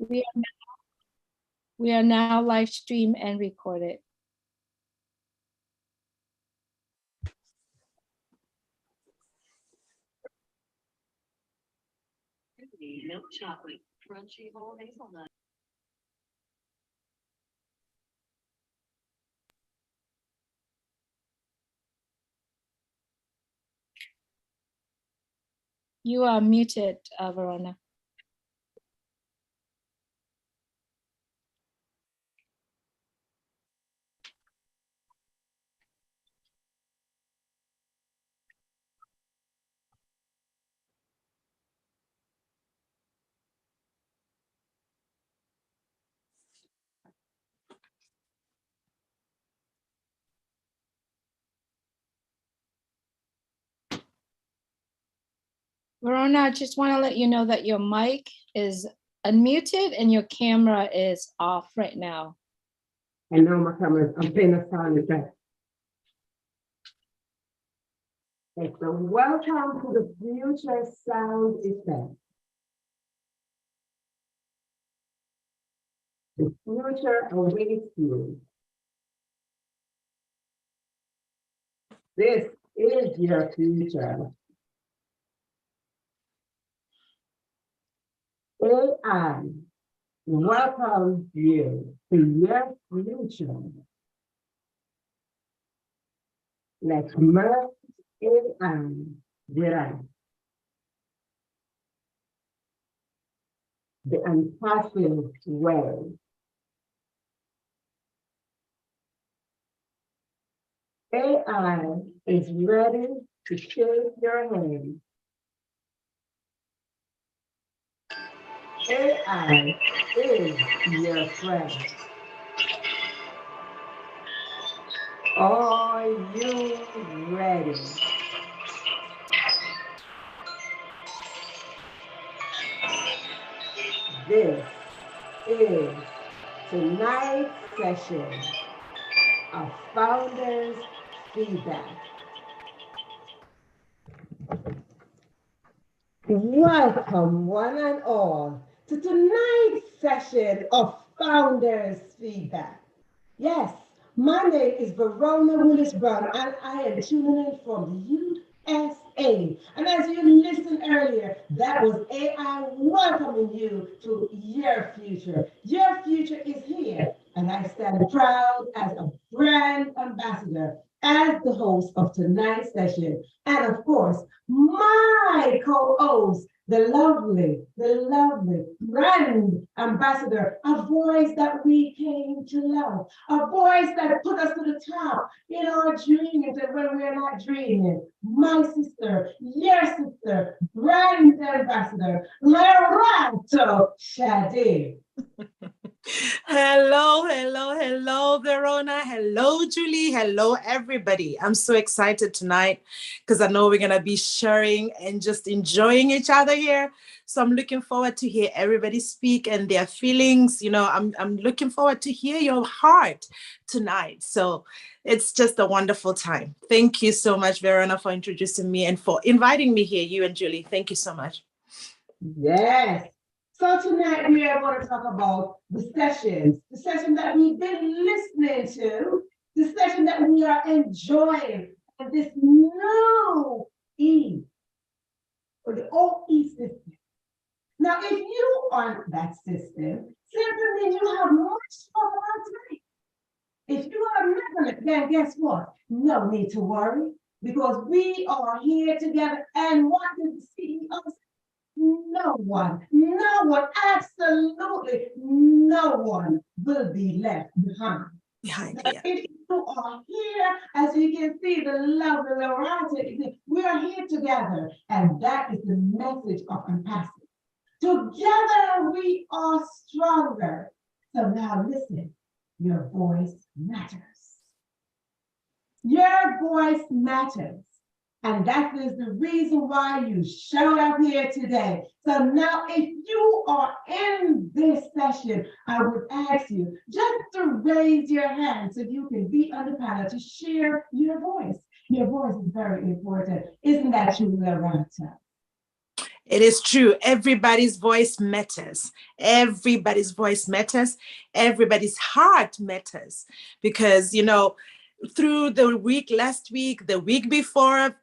We are, we are now live stream and recorded. Milk chocolate, crunchy whole hazelnut. You are muted, Verona. Verona, I just want to let you know that your mic is unmuted and your camera is off right now. I know my camera, I'm playing a sound effect. Okay, so welcome to the future sound effect. The future awaits you. This is your future. AI welcome you to your future. Let's merge AI with us. The unfashioned way. AI is ready to shake your hand. AI is your friend. Are you ready? This is tonight's session of Founders Feedback. Welcome, one and all, to tonight's session of Founders Feedback. Yes, my name is Verona Willis-Brown, and I am tuning in from the USA. And as you listened earlier, that was AI welcoming you to your future. Your future is here, and I stand proud as a brand ambassador, as the host of tonight's session. And of course, my co-host, the lovely brand ambassador, a voice that we came to love, a voice that put us to the top in our dreams and when we're not dreaming. My sister, your sister, brand ambassador, Lerato Shade. Hello, Verona. Hello, Julie. Hello, everybody. I'm so excited tonight because I know we're going to be sharing and just enjoying each other here. So I'm looking forward to hear everybody speak and their feelings. You know, I'm looking forward to hear your heart tonight. So it's just a wonderful time. Thank you so much, Verona, for introducing me and for inviting me here, you and Julie. Thank you so much. Yes. So tonight we are going to talk about the session that we've been listening to, the session that we are enjoying, and this new E, or the OE system. Now, if you aren't that system, simply means you have much fun tonight. If you are not it, then guess what? No need to worry, because we are here together, and what did the CEO say? No one, absolutely no one will be left behind. Yeah. If you are here, as you can see, the love, the loyalty, we are here together, and that is the message of compassion. Together we are stronger. So now listen, your voice matters. Your voice matters. And that is the reason why you showed up here today. So now if you are in this session, I would ask you just to raise your hand so you can be on the panel to share your voice. Your voice is very important. Isn't that true, Loretta? It is true. Everybody's voice matters. Everybody's voice matters. Everybody's heart matters. Because, through the week, last week, the week before,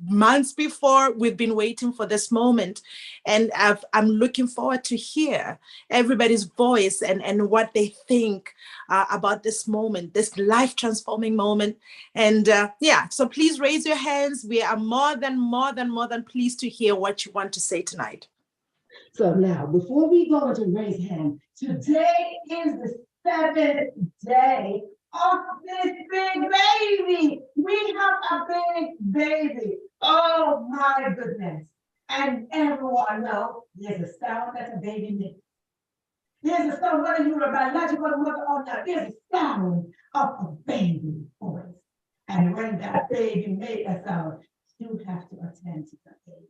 months before, we've been waiting for this moment. And I'm looking forward to hear everybody's voice and what they think about this moment, this life transforming moment. And so please raise your hands. We are more than pleased to hear what you want to say tonight. So now, before we go into raise hand, today is the 7th day of this big baby. We have a big baby. Oh my goodness. And everyone knows there's a sound that a baby makes. There's a sound, whether you're a biological mother or not, there's a sound of a baby voice. And when that baby makes a sound, you have to attend to the baby.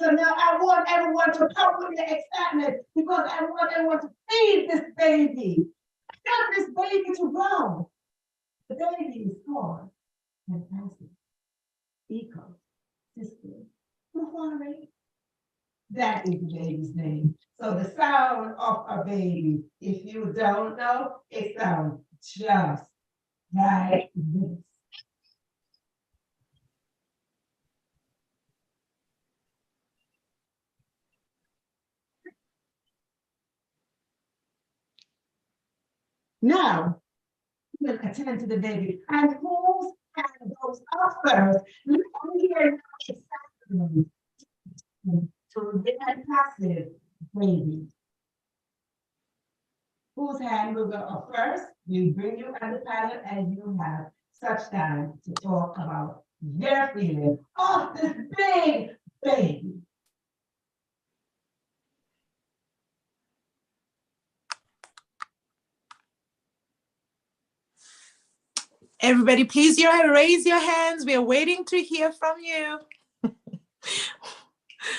So now I want everyone to come with the excitement because I want everyone to feed this baby. Help this baby to grow. The baby is called fantastic, ecosystem. Mahari. That is the baby's name. So the sound of a baby, if you don't know, it sounds just like this. Now, we'll attend to the baby. And whose hand goes up first? Let me hear exactly. To get a passive baby. Whose hand will go up first? We bring you as a pilot and you have such time to talk about their feeling of this big baby. Everybody, please raise your hands. We are waiting to hear from you.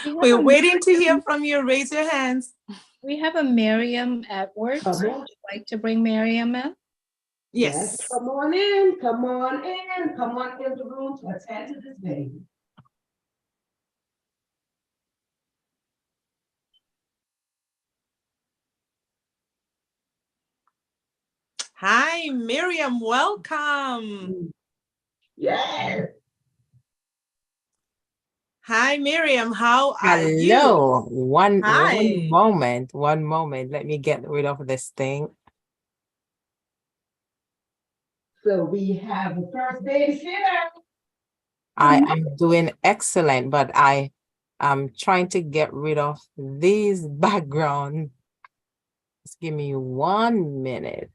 We're waiting to hear from you. Raise your hands. We have a Miriam at work. Would you like to bring Miriam in? Yes. Come on in, come on in, come on in the room to attend to this baby. Hi, Miriam, welcome. Yes. Hi, Miriam, how are you? Hello. Hi. One moment. Let me get rid of this thing. So we have the first babysitter. I am doing excellent, but I am trying to get rid of these background. Just give me 1 minute.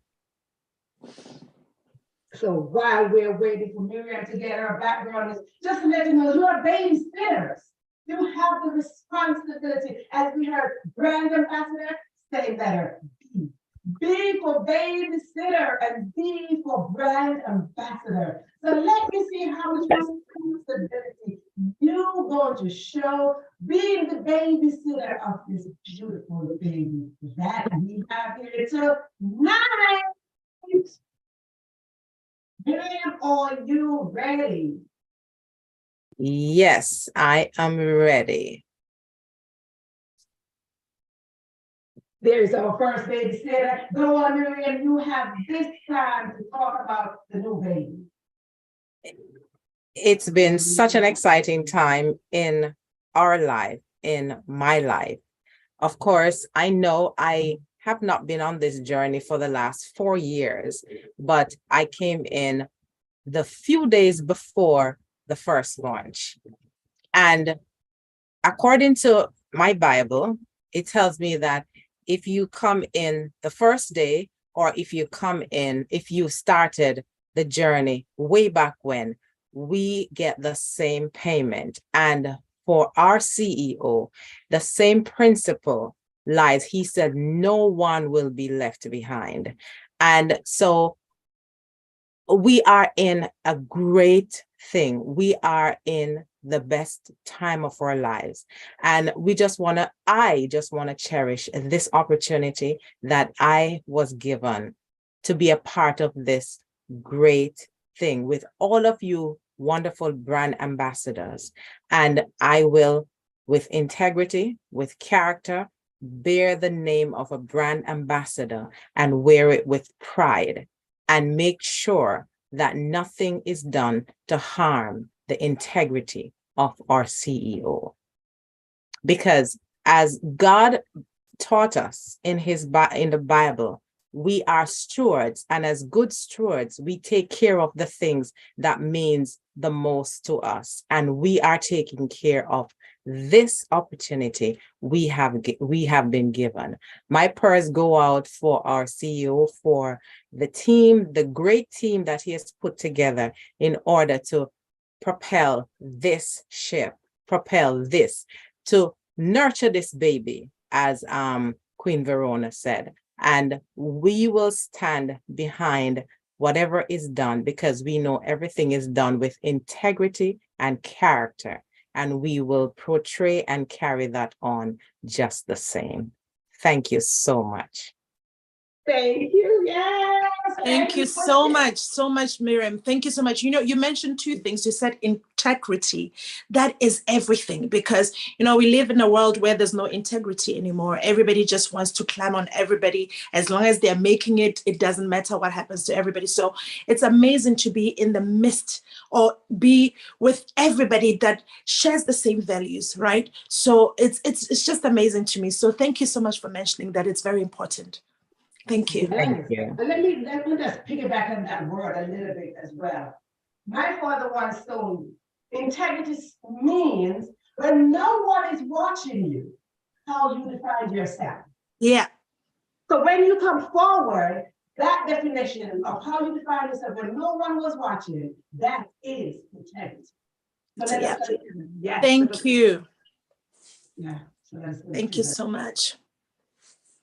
So while we're waiting for Miriam to get her background, just to let you know, you're babysitters. You have the responsibility, as we heard, brand ambassador, say better, B. B for babysitter and B for brand ambassador. So let me see how much responsibility you're going to show being the babysitter of this beautiful baby that we have here tonight. Miriam, are you ready? Yes, I am ready. There's our first babysitter. Go on, Miriam, you have this time to talk about the new baby. It's been such an exciting time in our life, in my life. Of course, I know I have not been on this journey for the last 4 years, but I came in the few days before the first launch. And according to my Bible, it tells me that if you come in the first day, or if you started the journey way back when, we get the same payment. And for our CEO, the same principle lies. He said, no one will be left behind. And so we are in a great thing. We are in the best time of our lives. And I just want to cherish this opportunity that I was given to be a part of this great thing with all of you wonderful brand ambassadors. And I will with integrity, with character, bear the name of a brand ambassador and wear it with pride, and make sure that nothing is done to harm the integrity of our CEO. Because as God taught us in the Bible, we are stewards, and as good stewards, we take care of the things that means the most to us, and we are taking care of this opportunity we have been given. My prayers go out for our CEO, for the team, the great team that he has put together in order to propel this ship, to nurture this baby, as Queen Verona said. And we will stand behind whatever is done, because we know everything is done with integrity and character, and we will portray and carry that on just the same. Thank you so much. Thank you. Yes. Thank you so much, Miriam. Thank you so much. You mentioned two things. You said integrity. That is everything, because, we live in a world where there's no integrity anymore. Everybody just wants to climb on everybody. As long as they're making it, it doesn't matter what happens to everybody. So it's amazing to be in the midst, or be with everybody that shares the same values, right? So it's just amazing to me. So thank you so much for mentioning that. It's very important. Thank you. Thank you. And let me just piggyback on that word a little bit as well. My father once told me, integrity means when no one is watching you, how you define yourself. Yeah. So when you come forward, that definition of how you define yourself when no one was watching, that is integrity. So Yeah. Yes. Thank you. Yeah. Thank you so much.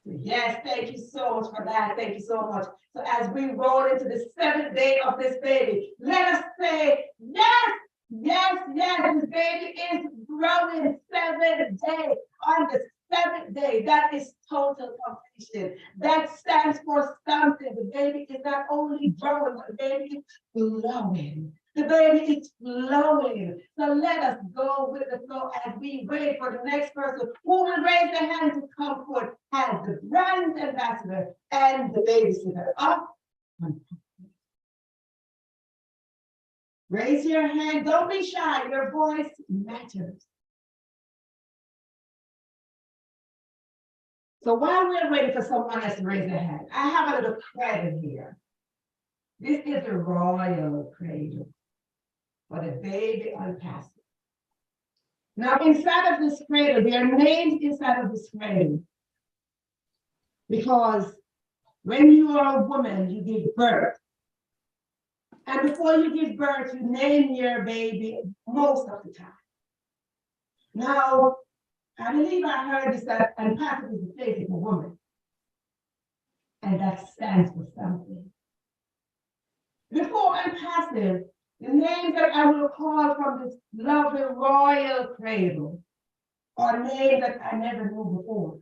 Yes, thank you so much for that. Thank you so much. So as we roll into the 7th day of this baby, let us say, yes, yes, yes, this baby is growing 7th day. On the 7th day, that is total completion. That stands for something. The baby is not only growing, but the baby is glowing. The baby is flowing. So let us go with the flow as we wait for the next person who will raise their hand to come forward as the brand ambassador and the babysitter. Up. Raise your hand. Don't be shy. Your voice matters. So while we're waiting for someone else to raise their hand, I have a little credit here. This is the royal cradle for the baby unpassed. Now, inside of this cradle, there are names inside of this cradle. Because when you are a woman, you give birth. And before you give birth, you name your baby most of the time. Now, I believe I heard this that unpassive is the place of a woman. And that stands for something. Before unpassive, the names that I will call from this lovely royal cradle are names that I never knew before.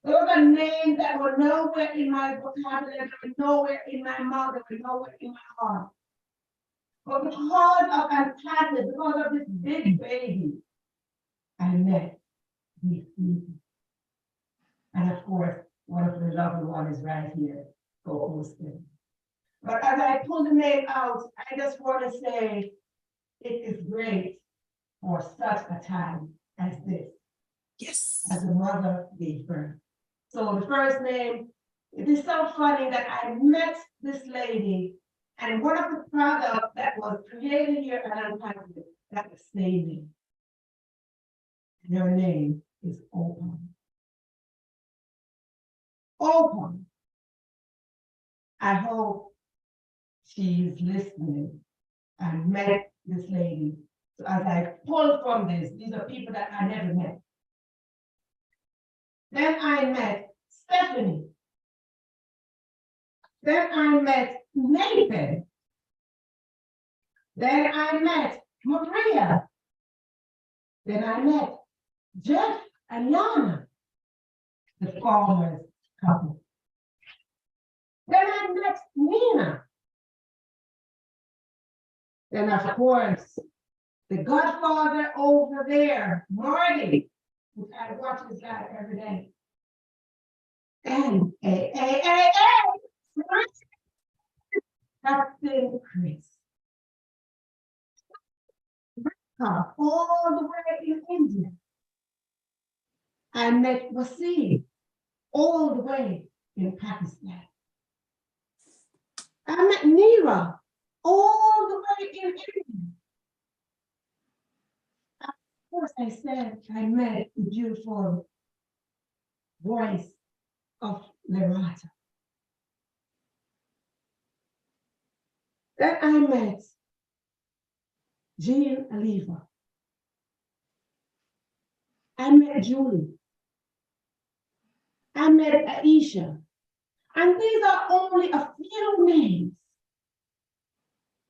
Those are names that were nowhere in my vocabulary, nowhere in my mouth, nowhere in my heart. But because of unpassive, because of this big baby, I met these people. And of course, one of the lovely ones is right here, co-hosting. But as I pull the name out, I just want to say it is great for such a time as this. Yes. As a mother gave birth. So the first name, it is so funny that I met this lady, and one of the products that was created here at Unpassive, that was saving. And her name is Open. Open. I hope she is listening. I met this lady. So as I pull from this, these are people that I never met. Then I met Stephanie. Then I met Nathan. Then I met Maria. Then I met Jeff and Yana, the farmers couple. Then I met Nina. Then of course, the godfather over there, Marty, which I watch this guy every day. And Captain Chris. All the way in India. I met Wasim all the way in Pakistan. I met Neera all the way in India. Of course, I said I met the beautiful voice of Loretta. Then I met Jean Aliva. I met Julie. I met Aisha. And these are only a few names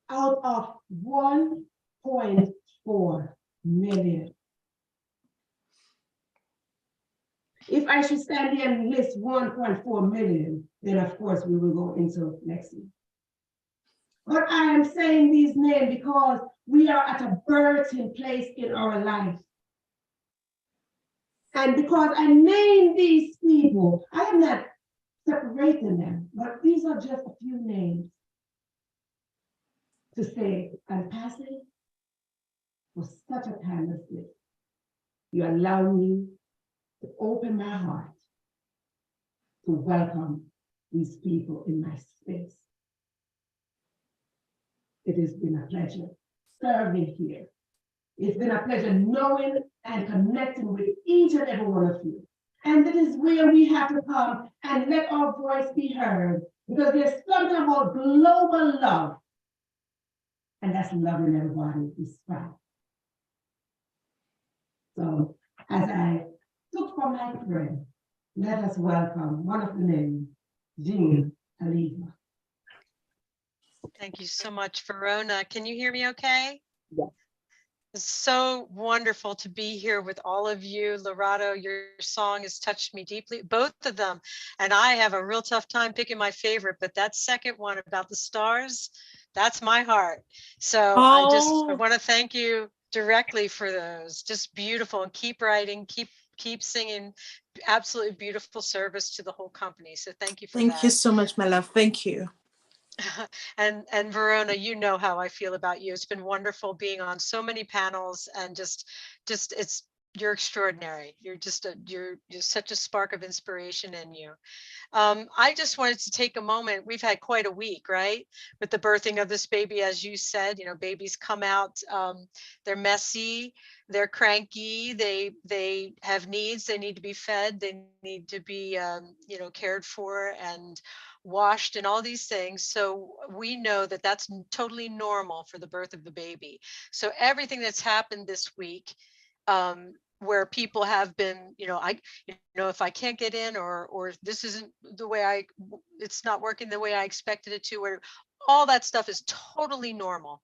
out of 1.4 million. If I should stand here and list 1.4 million, then of course we will go into next year. But I am saying these names because we are at a birthing place in our life. And because I name these people, I am not separating them, but these are just a few names to say, I'm passing for such a time as this. You allow me to open my heart to welcome these people in my space. It has been a pleasure serving here. It's been a pleasure knowing and connecting with each and every one of you. And that is where we have to come and let our voice be heard, because there's something about global love, and that's loving everybody despite. So as I took from my friend, let us welcome one of the names, Jean Aliva. Thank you so much, Verona. Can you hear me okay? Yes. It's so wonderful to be here with all of you. Lorato, your song has touched me deeply, both of them. And I have a real tough time picking my favorite, but that second one about the stars, that's my heart. So I Oh, want to thank you directly for those. Just beautiful, and keep writing, keep singing. Absolutely beautiful service to the whole company. So thank you for thank you that. so much, my love. Thank you. And Verona, you know how I feel about you. It's been wonderful being on so many panels, and just it's you're extraordinary. You're such a spark of inspiration in you. I just wanted to take a moment. We've had quite a week, right? With the birthing of this baby, as you said, babies come out, they're messy, they're cranky, they have needs, they need to be fed, they need to be, cared for and washed and all these things. So we know that that's totally normal for the birth of the baby. So everything that's happened this week, where people have been, if I can't get in, or this isn't the way it's not working the way I expected it to, or all that stuff is totally normal.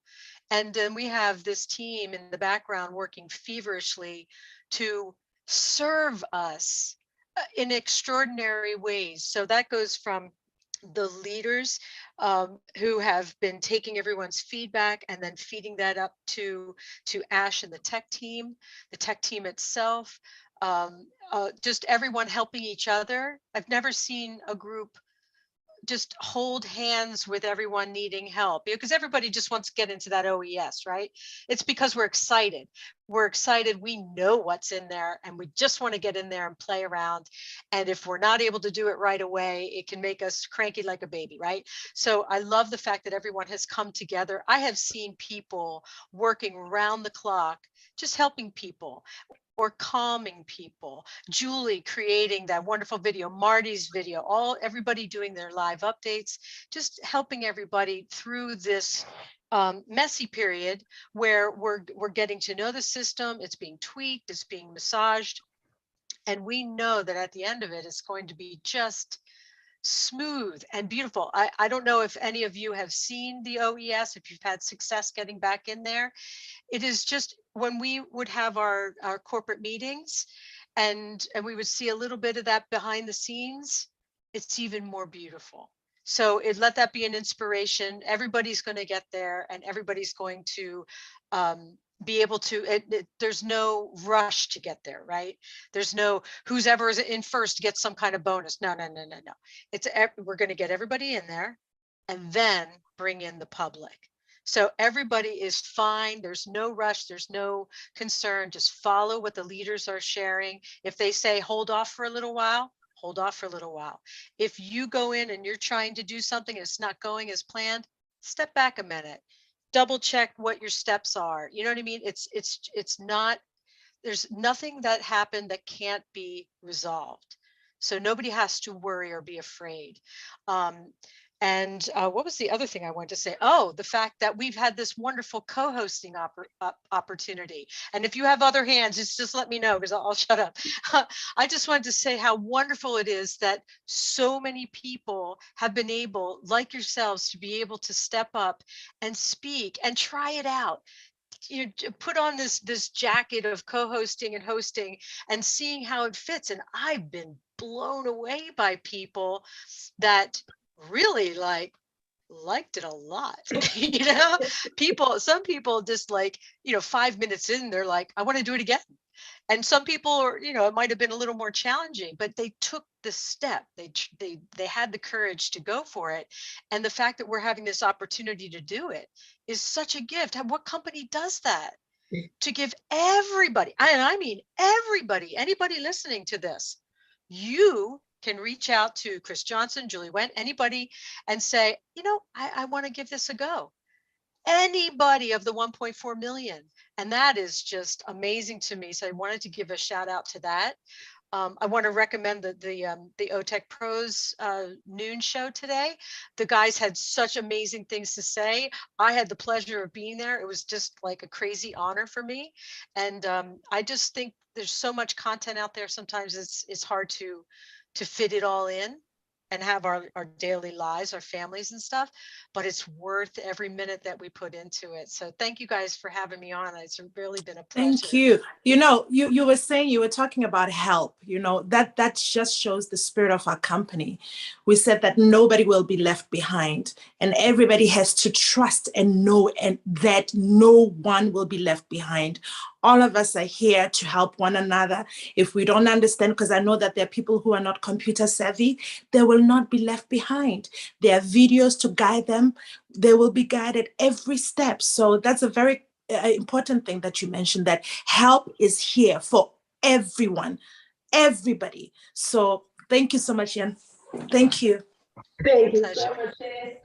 And then we have this team in the background working feverishly to serve us in extraordinary ways. So that goes from the leaders who have been taking everyone's feedback and then feeding that up to Ash and the tech team itself, just everyone helping each other. I've never seen a group just hold hands with everyone needing help, because everybody just wants to get into that OES, right? It's because we're excited. We know what's in there, and we just want to get in there and play around. And if we're not able to do it right away, it can make us cranky like a baby, right? So I love the fact that everyone has come together. I have seen people working around the clock, just helping people or calming people. Julie creating that wonderful video, Marty's video, everybody doing their live updates, just helping everybody through this messy period where we're getting to know the system. It's being tweaked, it's being massaged, and we know that at the end of it, it's going to be just smooth and beautiful. I don't know if any of you have seen the OES, if you've had success getting back in there. It is just, when we would have our corporate meetings and we would see a little bit of that behind the scenes, it's even more beautiful. So let that be an inspiration. Everybody's going to get there, and everybody's going to be able to, there's no rush to get there, right? There's no who's ever is in first gets some kind of bonus. No, no, no, no, no. It's we're going to get everybody in there and then bring in the public. So everybody is fine. There's no rush. There's no concern. Just follow what the leaders are sharing. If they say, hold off for a little while, hold off for a little while. If you go in and you're trying to do something and it's not going as planned, step back a minute, double check what your steps are. You know what I mean? It's not, there's nothing that happened that can't be resolved. So nobody has to worry or be afraid. And what was the other thing I wanted to say? Oh, the fact that we've had this wonderful co-hosting opportunity. And if you have other hands, just let me know because I'll shut up. I just wanted to say how wonderful it is that so many people have been able, like yourselves, to be able to step up and speak and try it out. You put on this jacket of co-hosting and hosting and seeing how it fits. And I've been blown away by people that really liked it a lot. You know, some people just 5 minutes in, they're like, I want to do it again. And some people are, it might have been a little more challenging, but they took the step. They had the courage to go for it. And the fact that we're having this opportunity to do it is such a gift. What company does that? To give everybody, and I mean everybody, anybody listening to this, you can reach out to Chris Johnson, Julie Wendt, anybody, and say, I want to give this a go. Anybody of the 1.4 million. And that is just amazing to me. So I wanted to give a shout out to that. I want to recommend the OTech Pros noon show today. The guys had such amazing things to say. I had the pleasure of being there. It was just like a crazy honor for me. And I just think there's so much content out there. Sometimes it's hard to fit it all in and have our daily lives, our families and stuff, but it's worth every minute that we put into it. So thank you guys for having me on. It's really been a pleasure. Thank you. You were saying, you were talking about help, that just shows the spirit of our company. We said that nobody will be left behind and everybody has to trust and know and that no one will be left behind. All of us are here to help one another. If we don't understand, because I know that there are people who are not computer savvy, they will not be left behind. There are videos to guide them. They will be guided every step. So that's a very important thing that you mentioned, that help is here for everyone, everybody. So thank you so much, Ian. Thank you. Thank you so much, sis.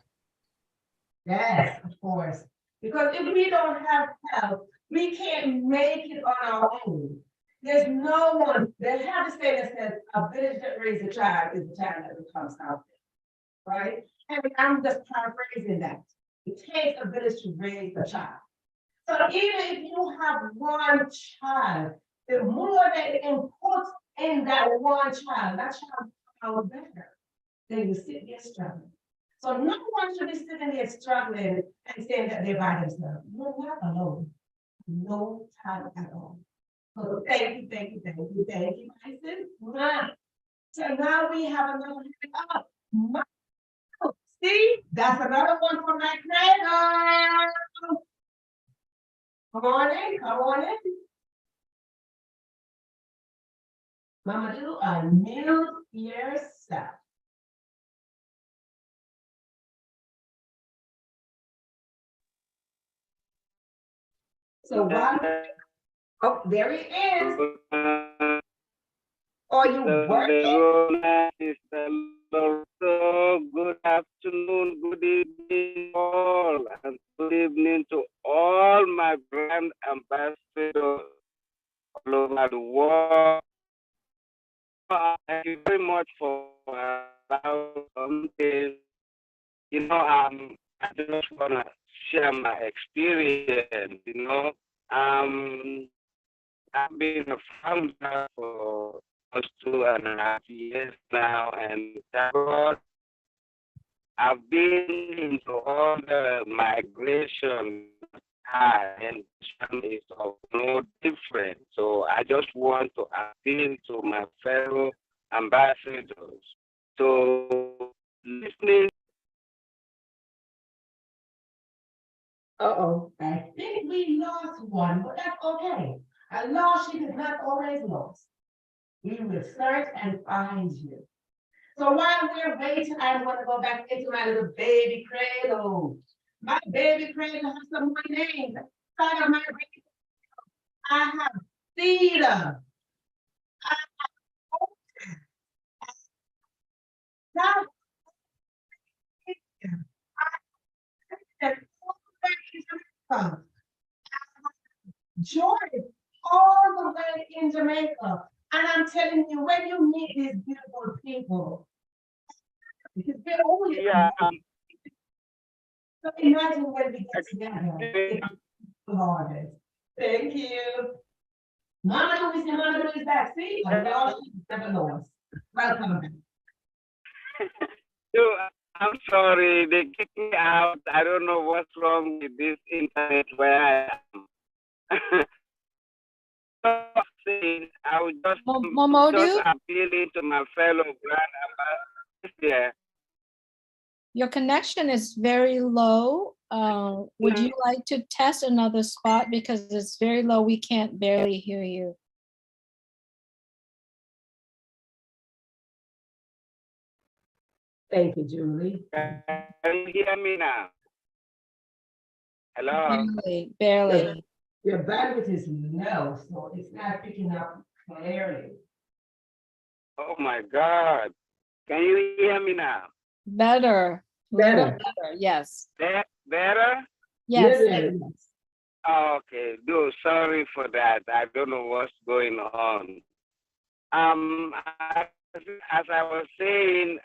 Yes, of course. Because if we don't have help, we can't make it on our own. There's no one. They have a saying that says, a village that raises a child is the child that becomes out there, right? And I'm just paraphrasing that. It takes a village to raise a child. So even if you have one child, the more that you input in that one child, that child becomes better. Then you sit there struggling. So no one should be sitting there struggling and saying that they're by themselves. You're not alone. No time at all. So thank you, Tyson. So now we have another hand up. See, that's another one for my cradle. Come on in. Mama, do unmute yourself. So while, oh, there he is. Are you working? So good afternoon, good evening, all, and good evening to all my brand ambassadors all over the world. Thank you very much for allowing me. I just want to share my experience. I've been a founder for almost 2.5 years now, and thank God I've been into all the migration and is of no different. So I just want to appeal to my fellow ambassadors. So listening Uh-oh, I think we lost one, but that's okay. A lost sheep is not always lost. We will search and find you. So while we're waiting, I'm gonna go back into my little baby cradle. My baby cradle has some more names. Inside of my baby, I have Cedar. I have Now, joy all the way in Jamaica. And I'm telling you, when you meet these beautiful people, because we're only Yeah, so imagine when we get together. It's the hardest. Thank you. Mama Louise is back. See, a lost sheep is never lost. Welcome back. so I'm sorry, they kicked me out. I don't know what's wrong with this internet where I am. I would just Momodu, appealing to my fellow grand ambassadors. your connection is very low. Would you like to test another spot because it's very low? We can't barely hear you. Thank you, Julie. Can you hear me now? Hello? Barely. Your bandwidth is low, so it's not picking up clearly. Oh my God. Can you hear me now? Better. Little better. Yes. Better? Yes. Okay, sorry for that. I don't know what's going on. As I was saying,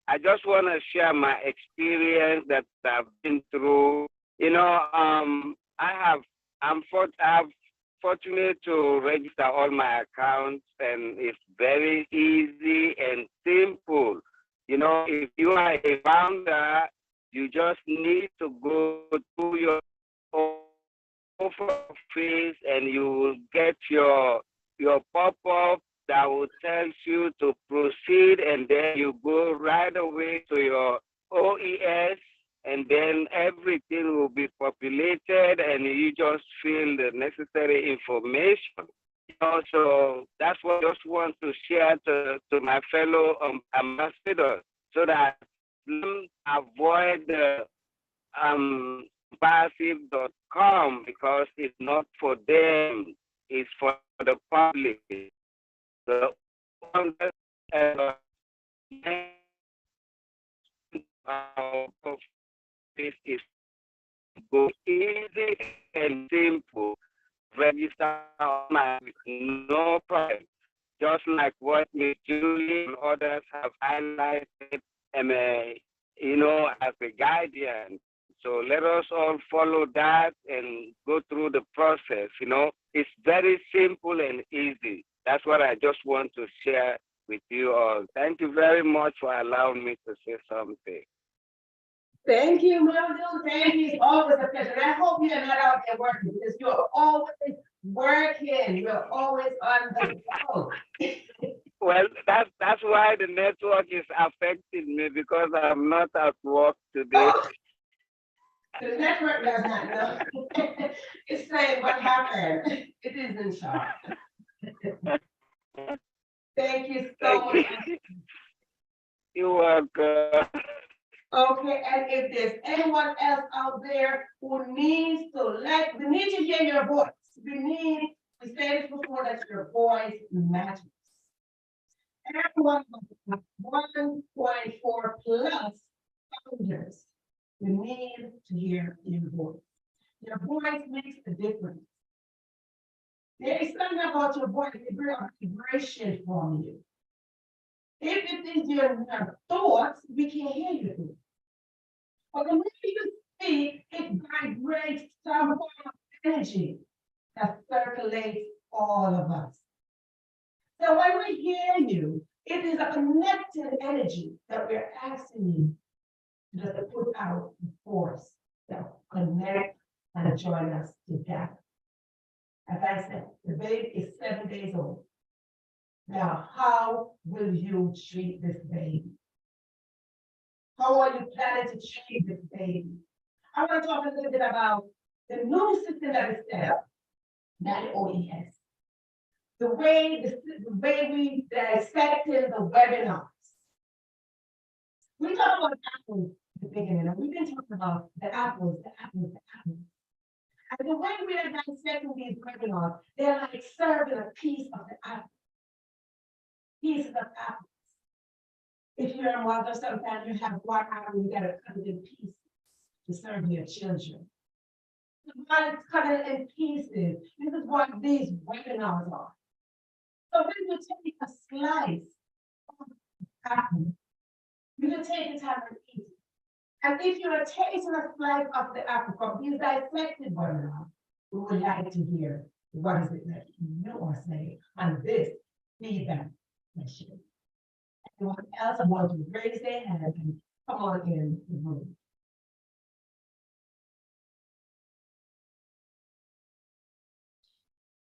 I just want to share my experience that I've been through. You know, I'm fortunate to register all my accounts, and it's very easy and simple. You know, if you are a founder, you just need to go to your office and you will get your pop-up that will tell you to proceed, and then you go right away to your OES, and then everything will be populated and you just fill the necessary information. You know, so that's what I just want to share to my fellow ambassadors, so that avoid the passive.com, because it's not for them, it's for the public. The founders this is go easy and simple. Register online with no problem. Just like what Miss Julie and others have highlighted, you know, as a guardian. So let us all follow that and go through the process. You know, it's very simple and easy. That's what I just want to share with you all. Thank you very much for allowing me to say something. Thank you, Mama. Thank you. It's always a pleasure. And I hope you're not out there working, because you're always working. You're always on the go. Well, that's why the network is affecting me, because I'm not at work today. Oh, the network does not know. It's saying what happened. It is in shock. Thank you so much. You're welcome. Okay, and if there's anyone else out there who needs to we need to hear your voice. We said it before, that your voice matters. Everyone of 1.4 plus founders, we need to hear your voice. Your voice makes a difference. There is something about your voice that brings a vibration from you. If it is your thoughts, we can't hear you. But the way you speak, it vibrates some form of energy that circulates all of us. So when we hear you, it is a connected energy that we're asking you just to put out the force that connect and join us together. As I said, the baby is 7 days old. Now, how will you treat this baby? How are you planning to treat this baby? I want to talk a little bit about the new system that is set up, not the OES. The way we dissected the webinars. We talked about apples at the beginning, and we've been talking about the apples. And the way we are dissecting these webinars, they're like serving a piece of the apple. Pieces of apples. If you're a mother, sometimes you have one apple, you gotta cut it in pieces to serve your children. While it's cut it in pieces, this is what these webinars are. So when you take a slice of apple, you can take the time and eat it. And if you're tasting a slice of the apple from these dissected webinars, we would like to hear what is it that you are saying on this feedback session. Anyone else want to raise their hand and come on in the room?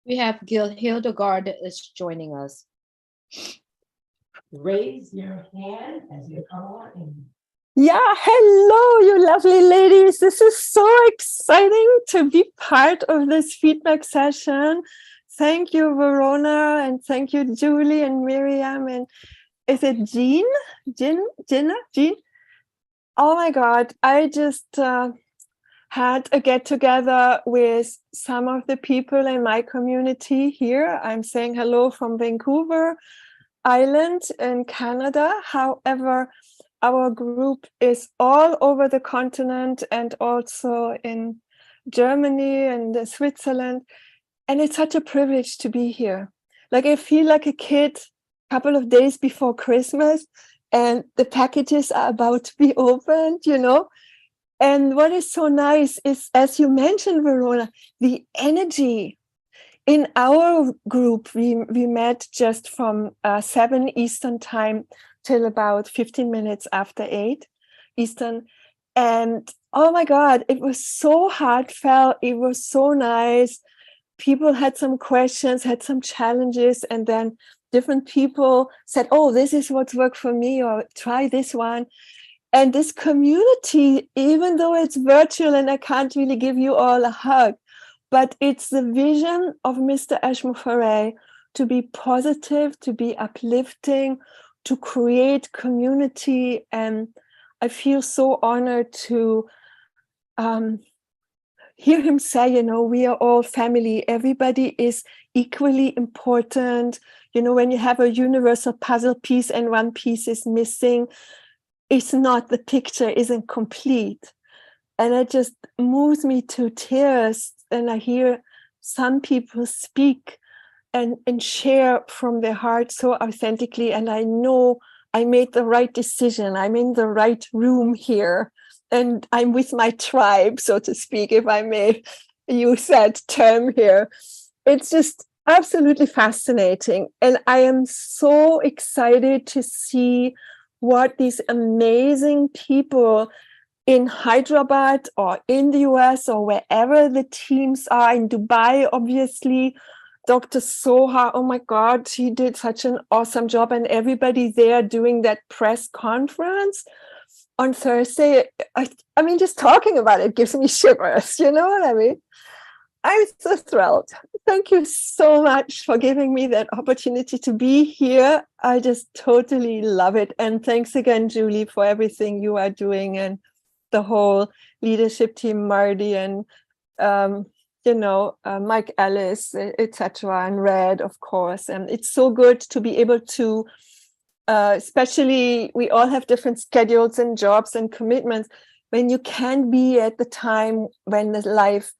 We have Hildegard that is joining us. Raise your hand as you come on in. Yeah, hello, you lovely ladies. This is so exciting to be part of this feedback session. Thank you, Verona, and thank you, Julie and Miriam. And is it Jean? Jean? Oh my God, I just had a get together with some of the people in my community here. I'm saying hello from Vancouver Island in Canada. However, our group is all over the continent and also in Germany and Switzerland. And it's such a privilege to be here. Like I feel like a kid a couple of days before Christmas and the packages are about to be opened, you know. And what is so nice is, as you mentioned, Verona, the energy. In our group, we met just from 7 Eastern time till about 15 minutes after 8 Eastern. And oh my God, it was so heartfelt. It was so nice. People had some questions, had some challenges, and then different people said, oh, this is what's worked for me, or try this one. And this community, even though it's virtual and I can't really give you all a hug, but it's the vision of Mr. Ashmore to be positive, to be uplifting, to create community. And I feel so honored to hear him say, you know, we are all family. Everybody is equally important. You know, when you have a universal puzzle piece and one piece is missing, it's not, the picture isn't complete. And it just moves me to tears. And I hear some people speak and share from their heart so authentically. And I know I made the right decision. I'm in the right room here. And I'm with my tribe, so to speak, if I may use that term here. It's just absolutely fascinating. And I am so excited to see what these amazing people in Hyderabad or in the US or wherever the teams are, in Dubai, obviously, Dr. Soha, oh my God, she did such an awesome job. And everybody there doing that press conference on Thursday, I mean, just talking about it gives me shivers, you know what I mean? I'm so thrilled. Thank you so much for giving me that opportunity to be here. I just totally love it. And thanks again, Julie, for everything you are doing, and the whole leadership team, Marty and, Mike Ellis, etc., and Red, of course. And it's so good to be able to, especially we all have different schedules and jobs and commitments, when you can be at the time when the live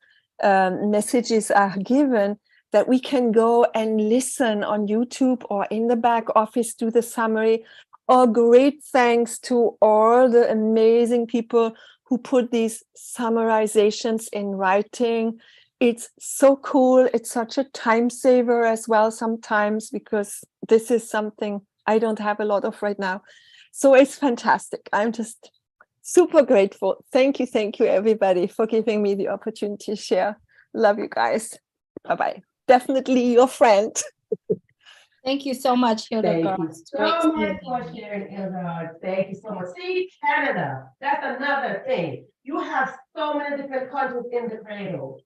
messages are given, that we can go and listen on YouTube or in the back office, do the summary. All great thanks to all the amazing people who put these summarizations in writing. It's so cool. It's such a time saver as well sometimes, because this is something I don't have a lot of right now. So it's fantastic. I'm just super grateful. Thank you, everybody, for giving me the opportunity to share. Love you guys. Bye-bye. Definitely your friend. Thank you so much, Thank Hildegard. you It's great so much seeing for you. sharing, Hildegard. Thank you so much. See, Canada, that's another thing. You have so many different countries in the cradle,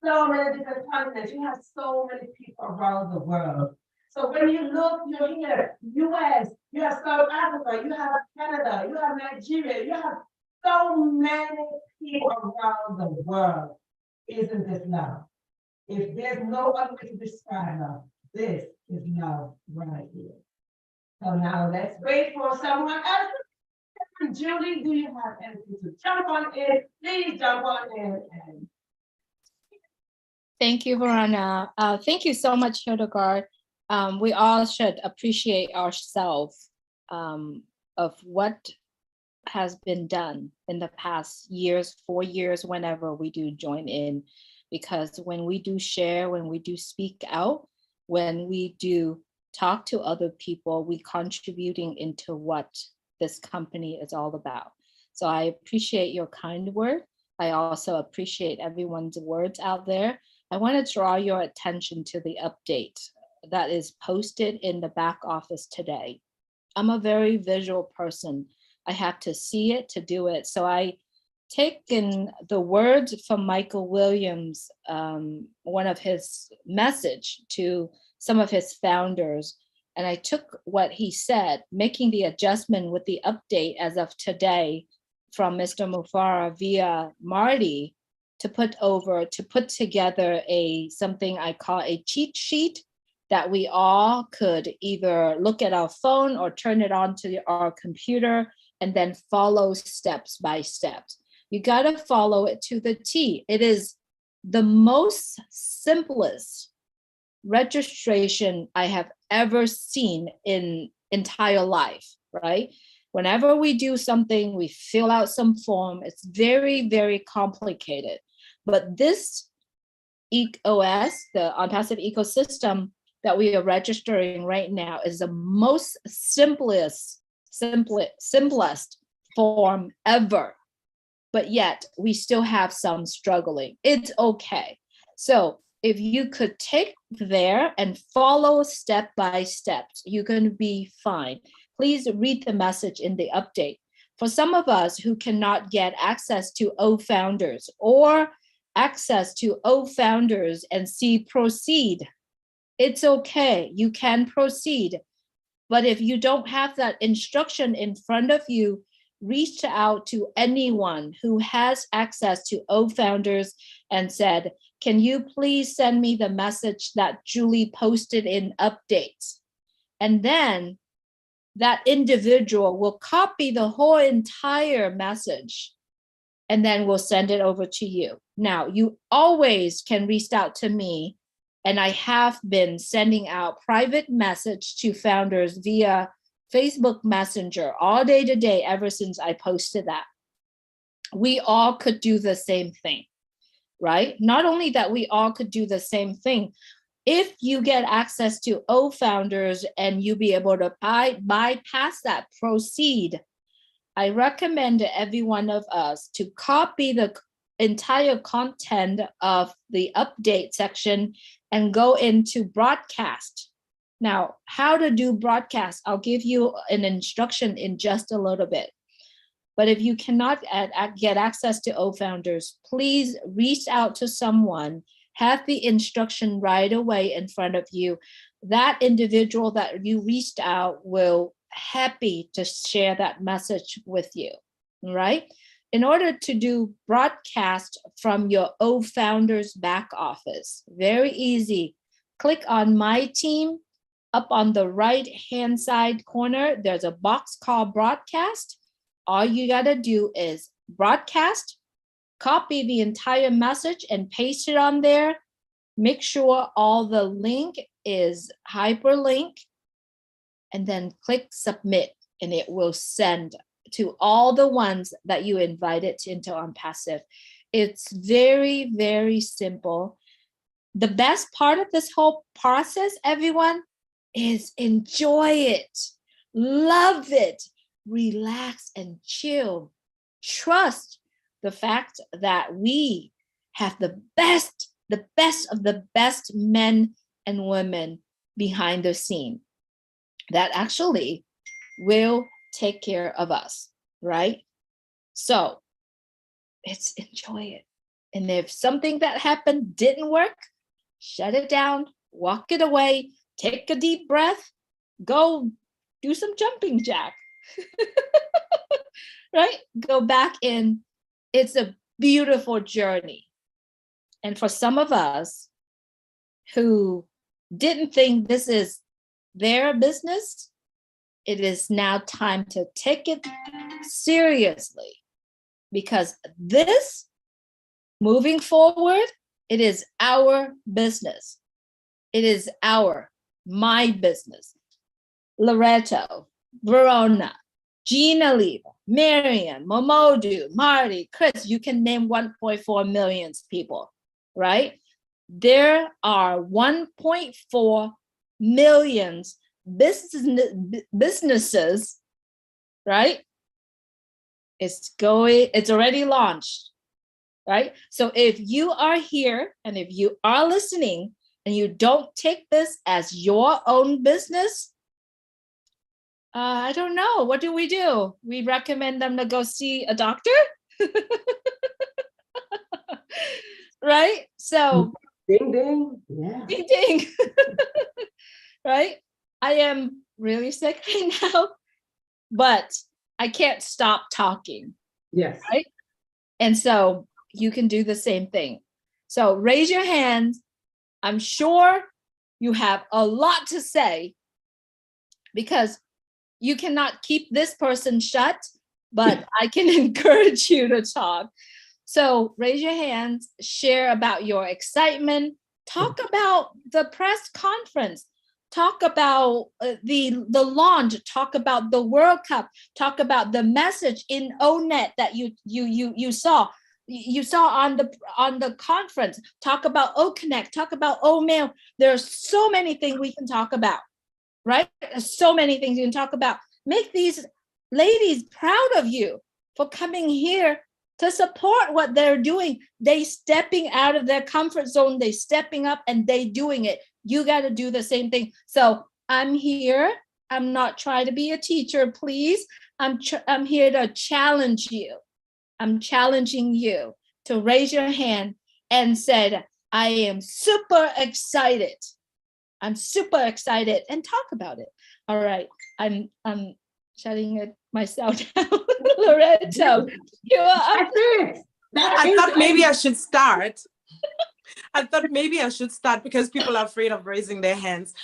so many different continents. You have so many people around the world. So when you look, you're here, US, you have South Africa, you have Canada, you have Nigeria, you have so many people around the world. Isn't this love? If there's no other way to describe love, this is love right here. So now let's wait for someone else. Julie, do you have anything to jump on in? Please jump on in. And Thank you, Verona. Thank you so much, Hildegard. We all should appreciate ourselves of what has been done in the past years, 4 years, whenever we do join in. Because when we do share, when we do speak out, when we do talk to other people, we contributing into what this company is all about. So I appreciate your kind word. I also appreciate everyone's words out there. I want to draw your attention to the update that is posted in the back office today. I'm a very visual person. I have to see it to do it. So I taken the words from Michael Williams, one of his message to some of his founders, and I took what he said, making the adjustment with the update as of today from Mr. Mufara via Marty to put together something I call a cheat sheet that we all could either look at our phone or turn it on to our computer and then follow steps by steps. You got to follow it to the T. It is the most simplest registration I have ever seen in entire life, right? Whenever we do something, we fill out some form. It's very, very complicated. But this EOS, the OnPassive ecosystem that we are registering right now, is the most simplest form ever. But yet we still have some struggling. It's okay. So if you could take there and follow step by step, you can be fine. Please read the message in the update. For some of us who cannot get access to O Founders or access to O Founders and see proceed, it's okay. You can proceed. But if you don't have that instruction in front of you, reach out to anyone who has access to O Founders and said, can you please send me the message that Julie posted in updates? And then that individual will copy the whole entire message and then we'll send it over to you. Now, you always can reach out to me, and I have been sending out private message to founders via Facebook Messenger all day today ever since I posted that. We all could do the same thing, right? Not only that we all could do the same thing, if you get access to O Founders and you be able to bypass that proceed, I recommend to every one of us to copy the entire content of the update section and go into broadcast. Now, how to do broadcast, I'll give you an instruction in just a little bit. But if you cannot get access to O Founders, please reach out to someone, have the instruction right away in front of you. That individual that you reached out will happy to share that message with you, right? In order to do broadcast from your O Founders back office, very easy. Click on My Team. Up on the right-hand side corner, there's a box called Broadcast. All you gotta do is broadcast, copy the entire message and paste it on there. Make sure all the link is hyperlink and then click submit and it will send to all the ones that you invited into OnPassive. It's very, very simple. The best part of this whole process, everyone, is enjoy it, love it, relax and chill. Trust the fact that we have the best of the best men and women behind the scene that actually will take care of us, right? So it's enjoy it. And if something that happened didn't work, shut it down, walk it away, take a deep breath, go do some jumping jack, right? Go back in. It's a beautiful journey. And for some of us who didn't think this is their business, it is now time to take it seriously, because this, moving forward, it is our business. It is my business. Loretto, Verona, Gina Leva, Marian, Momodu, Marty, Chris, you can name 1.4 million people, right? There are 1.4 million businesses, right? It's already launched, right? So if you are here and if you are listening and you don't take this as your own business, I don't know. What do? We recommend them to go see a doctor, right? So ding, ding. Yeah. ding, ding. Right? I am really sick right now, but I can't stop talking. Yes. Right? And so you can do the same thing. So raise your hand. I'm sure you have a lot to say, because you cannot keep this person shut, but I can encourage you to talk. So raise your hands, share about your excitement, talk about the press conference, talk about the launch, talk about the World Cup, talk about the message in ONET that you saw. You saw on the conference. Talk about OConnect, talk about OMail. There's so many things we can talk about, right? There's so many things you can talk about. Make these ladies proud of you for coming here to support what they're doing. They stepping out of their comfort zone, they stepping up and they doing it. You got to do the same thing. So I'm here. I'm not trying to be a teacher, please. I'm here to challenge you. I'm challenging you to raise your hand and said, I am super excited. I'm super excited, and talk about it. All right. I'm shutting it myself down. Loretto, you are up. I thought maybe I should start. Because people are afraid of raising their hands.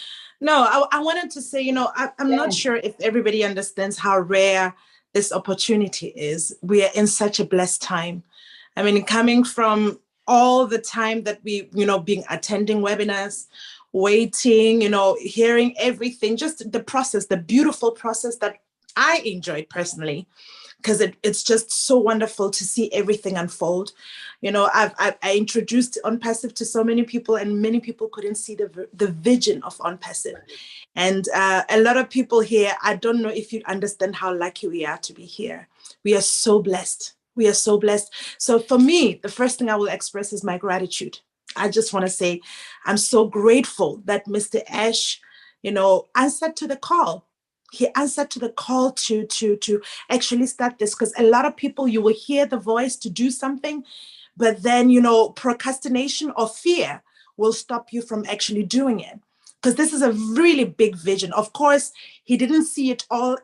No, I wanted to say, I'm not sure if everybody understands how rare this opportunity is. We are in such a blessed time. I mean, coming from all the time that we, being attending webinars, waiting, hearing everything, just the process, the beautiful process that I enjoyed personally, because it's just so wonderful to see everything unfold. I introduced OnPassive to so many people, and many people couldn't see the vision of OnPassive. And a lot of people here, I don't know if you understand how lucky we are to be here. We are so blessed. We are so blessed. So for me, the first thing I will express is my gratitude. I just want to say, I'm so grateful that Mr. Ash, answered to the call. He answered to the call to actually start this, because a lot of people, you will hear the voice to do something, but then, procrastination or fear will stop you from actually doing it. Because this is a really big vision. Of course, he didn't see it all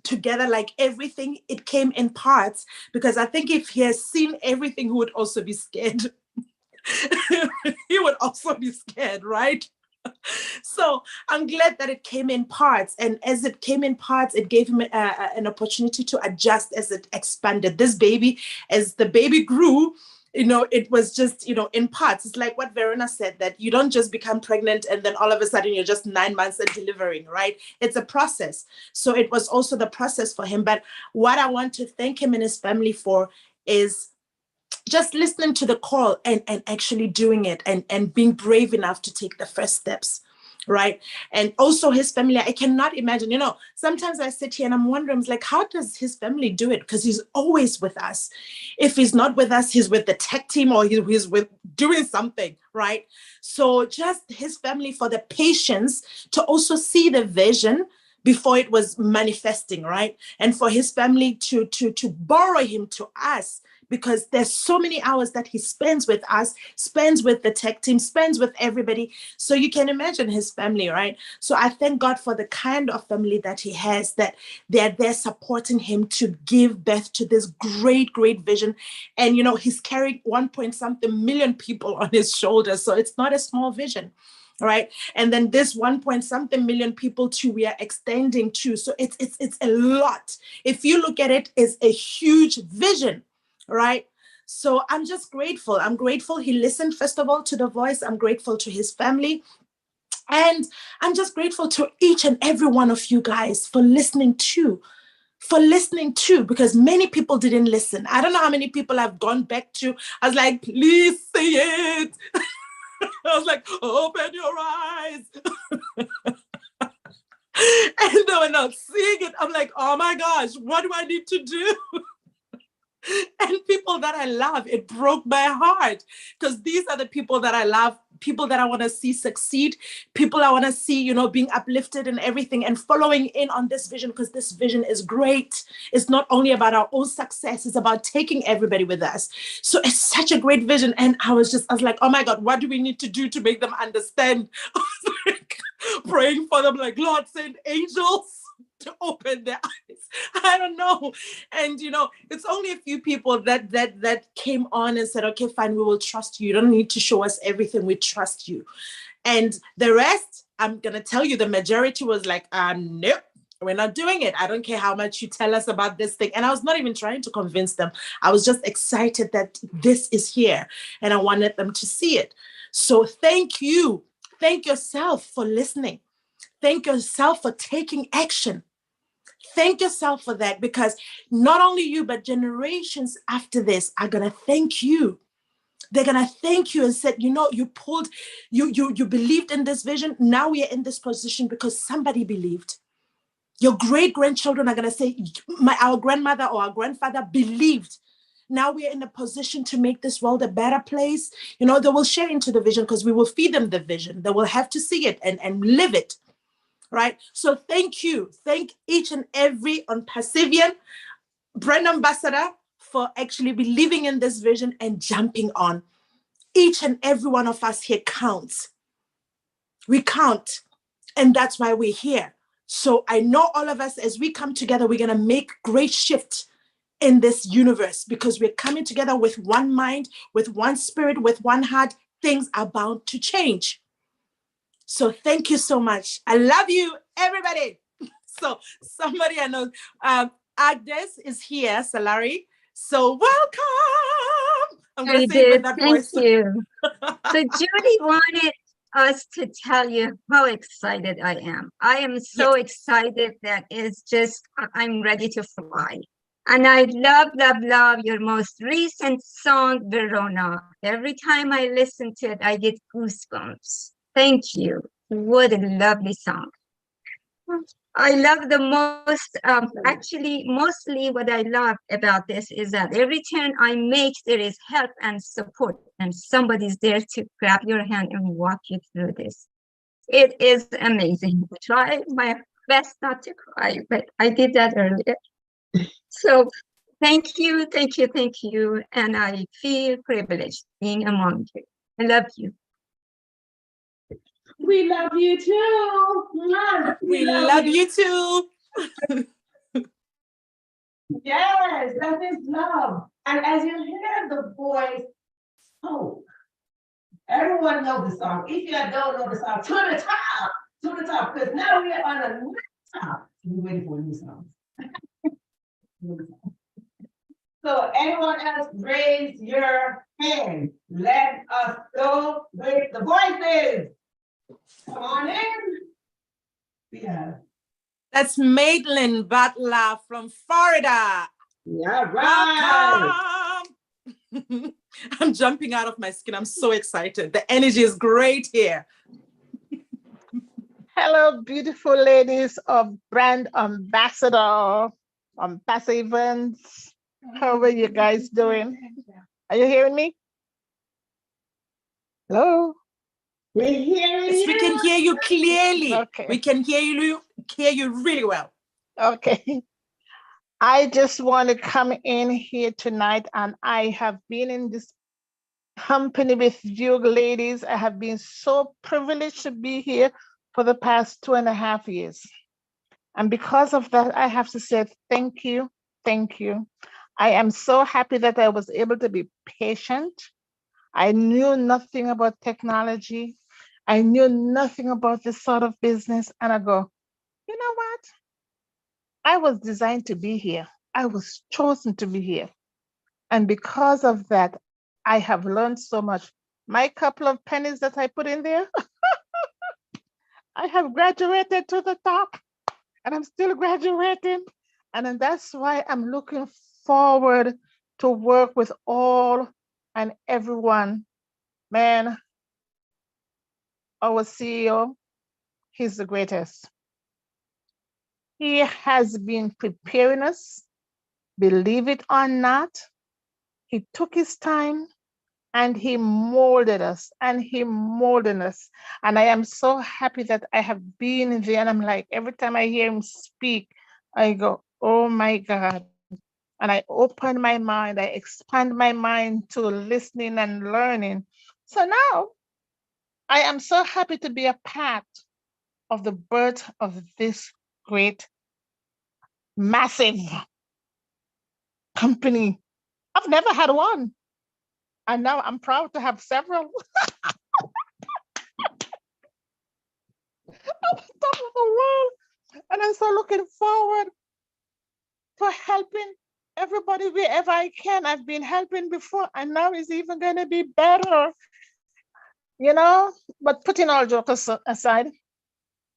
together, like everything. It came in parts, because I think if he has seen everything, he would also be scared. He would also be scared, right? So I'm glad that it came in parts. And as it came in parts, it gave him an opportunity to adjust as it expanded. This baby, as the baby grew, it was just, in parts. It's like what Verona said, that you don't just become pregnant and then all of a sudden you're just 9 months and delivering, right? It's a process. So it was also the process for him. But what I want to thank him and his family for is just listening to the call and actually doing it and being brave enough to take the first steps, right? And also his family, I cannot imagine, sometimes I sit here and I'm wondering, like, how does his family do it? Because he's always with us. If he's not with us, he's with the tech team or he's with doing something, right? So just his family, for the patience to also see the vision before it was manifesting, right? And for his family to borrow him to us, because there's so many hours that he spends with us, spends with the tech team, spends with everybody. So you can imagine his family, right? So I thank God for the kind of family that he has, that they're there supporting him to give birth to this great, great vision. And, he's carrying 1.something million people on his shoulders. So it's not a small vision. Right. And then this 1.something million people too, we are extending to. So it's a lot. If you look at it, it's a huge vision. Right. So I'm just grateful. I'm grateful he listened, first of all, to the voice. I'm grateful to his family. And I'm just grateful to each and every one of you guys for listening too. Because many people didn't listen. I don't know how many people I've gone back to. I was like, please say it. I was like, open your eyes. And they were not seeing it. I'm like, oh my gosh, what do I need to do? And people that I love, it broke my heart, because these are the people that I love, people that I want to see succeed, people I want to see, being uplifted and everything, and following in on this vision, because this vision is great. It's not only about our own success, it's about taking everybody with us. So it's such a great vision. And I was like, oh my God, what do we need to do to make them understand? I was like praying for them, like, Lord, send angels to open their eyes. I don't know. And it's only a few people that came on and said, okay, fine, we will trust you. You don't need to show us everything. We trust you. And the rest, I'm gonna tell you, the majority was like, nope, we're not doing it. I don't care how much you tell us about this thing. And I was not even trying to convince them. I was just excited that this is here and I wanted them to see it. So thank you. Thank yourself for listening. Thank yourself for taking action. Thank yourself for that, because not only you, but generations after this are going to thank you. They're going to thank you and said, you believed in this vision. Now we are in this position because somebody believed. Your great-grandchildren are going to say, our grandmother or our grandfather believed. Now we are in a position to make this world a better place. They will share into the vision because we will feed them the vision. They will have to see it and live it. Right. So thank you. Thank each and every Persevian brand ambassador for actually believing in this vision and jumping on. Each and every one of us here counts. We count. And that's why we're here. So I know all of us, as we come together, we're going to make great shift in this universe, because we're coming together with one mind, with one spirit, with one heart. Things are bound to change. So thank you so much. I love you, everybody. So somebody I know, Agnes is here, Salari. So welcome. I'm going to say it with that voice. Thank you. So Judy wanted us to tell you how excited I am. I am so excited that it's just, I'm ready to fly. And I love your most recent song, Verona. Every time I listen to it, I get goosebumps. Thank you. What a lovely song. I love the most, actually, mostly what I love about this is that every turn I make, there is help and support, and somebody's there to grab your hand and walk you through this. It is amazing. I try my best not to cry, but I did that earlier. So thank you. And I feel privileged being among you. I love you. We love you too. We love you too. Yes, that is love. And as you hear the voice spoke, everyone knows the song. If you don't know the song, to the top, because now we are on a new top. We're waiting for a new song. So anyone else, raise your hand. Let us go with the voices. Come on in. Yeah. That's Madeline Butler from Florida. Yeah, right. I'm jumping out of my skin. I'm so excited. The energy is great here. Hello, beautiful ladies of brand ambassador, events. How are you guys doing? Are you hearing me? Hello? We're hearing Yes, we can you. hear you clearly. Okay. We can hear you really well. Okay. I just want to come in here tonight, and I have been in this company with you ladies. I have been so privileged to be here for the past 2.5 years. And because of that, I have to say thank you. Thank you. I am so happy that I was able to be patient. I knew nothing about technology. I knew nothing about this sort of business. And I go, you know what? I was designed to be here. I was chosen to be here. And because of that, I have learned so much. My couple of pennies that I put in there, I have graduated to the top, and I'm still graduating. And then that's why I'm looking forward to work with all and everyone. Man, our CEO, he's the greatest. He has been preparing us, believe it or not. He took his time and he molded us and he molded us. And I am so happy that I have been there. And I'm like, every time I hear him speak, I go, oh my God. And I open my mind, I expand my mind to listening and learning. So now I am so happy to be a part of the birth of this great, massive company. I've never had one. And now I'm proud to have several on top of the world. And I'm so looking forward to helping everybody wherever I can. I've been helping before, and now it's even going to be better, you know? But putting all jokes aside,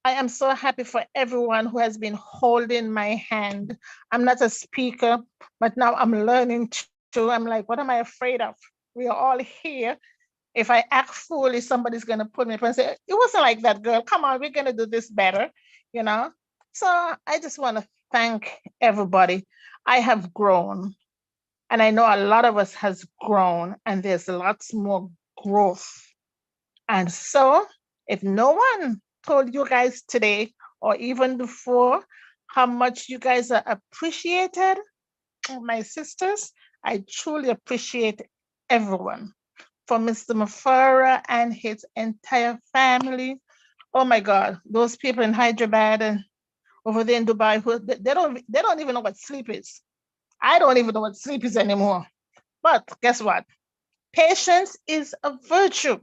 I am so happy for everyone who has been holding my hand. I'm not a speaker, but now I'm learning too. I'm like, what am I afraid of? We are all here. If I act foolish, somebody's going to put me up and say, it wasn't like that, girl. Come on, we're going to do this better, you know? So I just want to thank everybody. I have grown, and I know a lot of us has grown, and there's lots more growth. And so if no one told you guys today or even before how much you guys are appreciated, my sisters, I truly appreciate everyone. For Mr. Mafara and his entire family. Oh my God, those people in Hyderabad and over there in Dubai, who they don't even know what sleep is. I don't even know what sleep is anymore. But guess what? Patience is a virtue.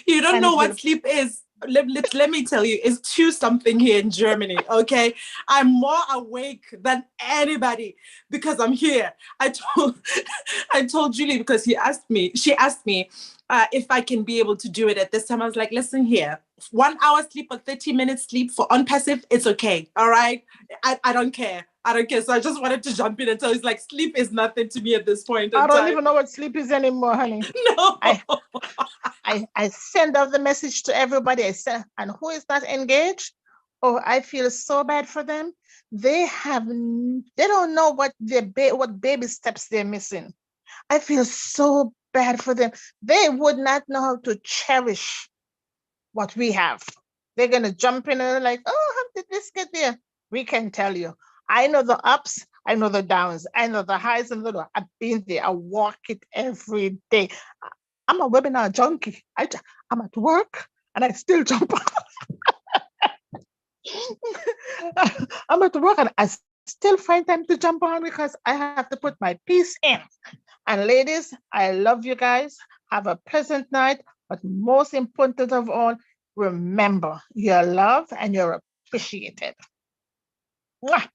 You don't And know it what will- sleep is. Let me tell you, it's 2 something here in Germany. Okay, I'm more awake than anybody because I'm here. I told I told Julie because she asked me if I can be able to do it at this time. I was like, listen here, 1 hour sleep or 30 minutes sleep for unpassive, it's okay. All right. I don't care. I don't care. So I just wanted to jump in and tell you, it's like sleep is nothing to me at this point in I don't time. even know what sleep is anymore, honey. No. I send out the message to everybody. I said, and who is not engaged? Oh, I feel so bad for them. They don't know what what baby steps they're missing. I feel so bad for them. They would not know how to cherish what we have. They're gonna jump in and like, oh, how did this get there? We can tell you. I know the ups, I know the downs, I know the highs and the lows. I've been there. I walk it every day. I'm a webinar junkie. I'm at work and I still jump on. I'm at work and I still find time to jump on because I have to put my piece in. And ladies, I love you guys. Have a pleasant night. But most important of all, remember you're loved and you're appreciated. Mwah.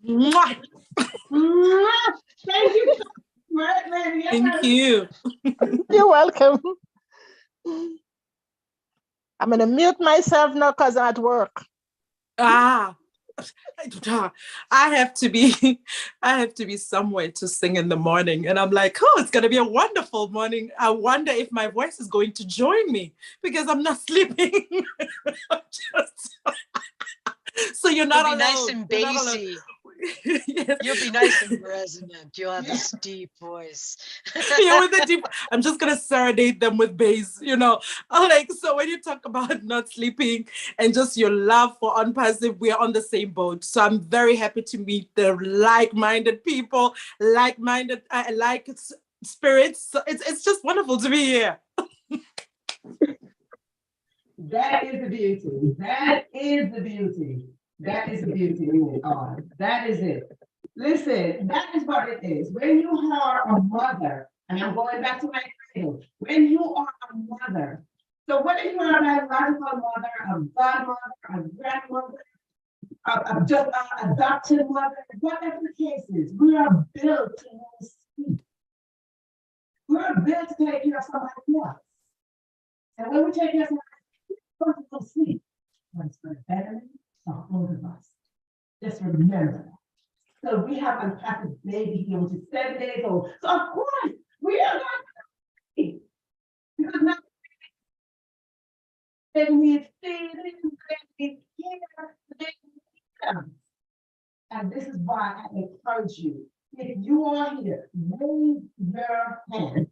Mwah. Thank you. Marty. Thank you. You're welcome. I'm going to mute myself now because I'm at work. Ah, I have to be I have to be somewhere to sing in the morning. And I'm like, oh, it's gonna be a wonderful morning. I wonder if my voice is going to join me because I'm not sleeping. Just- so you're not You'll be alone. nice and You're not alone. bassy. Yes. You'll be nice and resonant. You'll have this deep voice. Yeah, with the deep, I'm just gonna serenade them with bass, you know. Like, so when you talk about not sleeping and just your love for Unpassive, we're on the same boat. So I'm very happy to meet the like-minded people, like-minded, spirits. So it's just wonderful to be here. That is the beauty. That is the beauty. That is the beauty in it all. That is it. Listen, that is what it is. When you are a mother, and I'm going back to my cradle, when you are a mother, so whether you are a biological mother, a godmother, a grandmother, just an adopted mother, whatever the case is, we are built to sleep. We are built to take care of somebody else. And when we take care of somebody else, we don't sleep. But it's for the betterment of all of us. Just remember that. So we have unpacked a baby here, which is 7 days old. So of course, we are not sleep. Because now then we feed it, we care, and this is why I encourage you. If you are here, raise your hand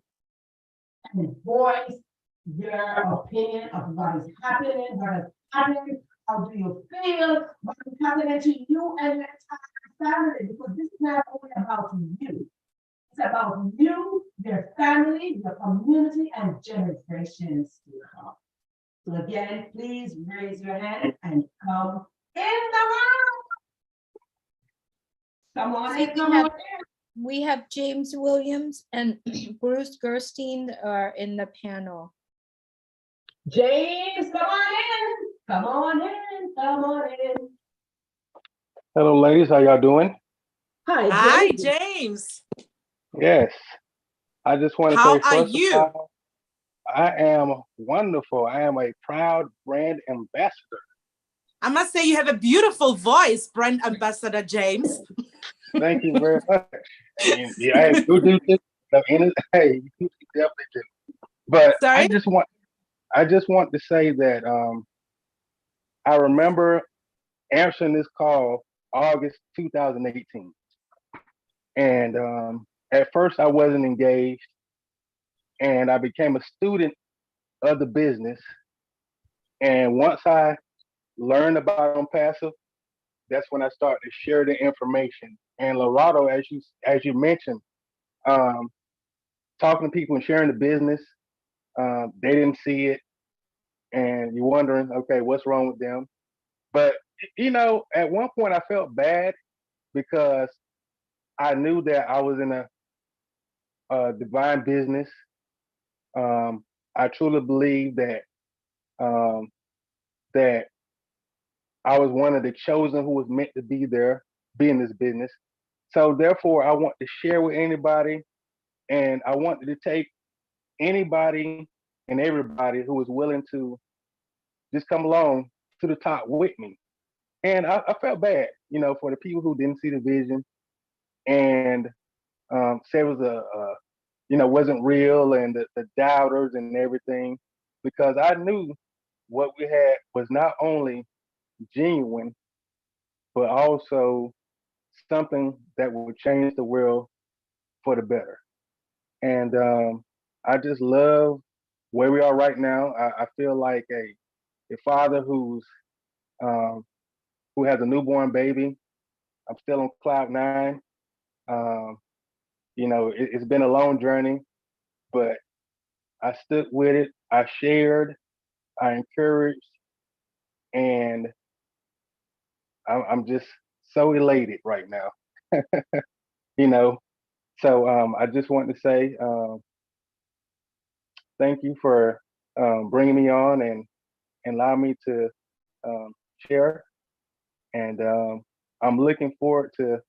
and voice your opinion of what is happening, what is happening, how do you feel, what is happening to you and your entire family, because this is not only about you. It's about you, your family, your community, and generations to come. So again, please raise your hand and come in the room. Come on in, come on in. We have James Williams and Bruce Gerstein are in the panel. James, come on in. Come on in. Come on in. Hello, ladies. How y'all doing? Hi, Hi, James. James. Yes. I just want to How say, are first of you? all, I am wonderful. I am a proud brand ambassador. I must say you have a beautiful voice, brand ambassador James. Thank you very much. And yeah, you do this. Hey, you definitely do. But Sorry? I just want to say that I remember answering this call August 2018. And at first I wasn't engaged, and I became a student of the business. And once I learned about Passive, that's when I started to share the information. And Lorado, as you mentioned, um, talking to people and sharing the business, they didn't see it, and you're wondering, okay, what's wrong with them? But at one point I felt bad because I knew that I was in a divine business. I truly believe um, that I was one of the chosen who was meant to be there, be in this business. So therefore, I want to share with anybody, and I wanted to take anybody and everybody who was willing to just come along to the top with me. And I felt bad, for the people who didn't see the vision and said it was wasn't real, and the doubters and everything, because I knew what we had was not only genuine, but also something that would change the world for the better. And I just love where we are right now. I feel like a father um, who has a newborn baby. I'm still on cloud nine. Um, it's been a long journey, but I stuck with it. I shared, I encouraged, and I'm just so elated right now. you know, so I just want to say thank you for bringing me on and allow me to share. And I'm looking forward to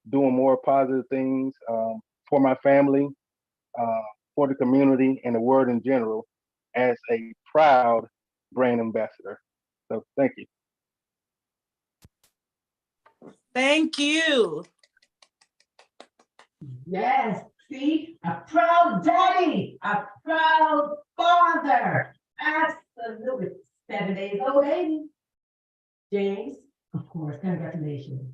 doing more positive things for my family, uh, for the community, and the world in general as a proud brand ambassador. So thank you. Thank you. Yes, see, a proud daddy, a proud father. Absolutely. 7 days old baby. James, of course, congratulations.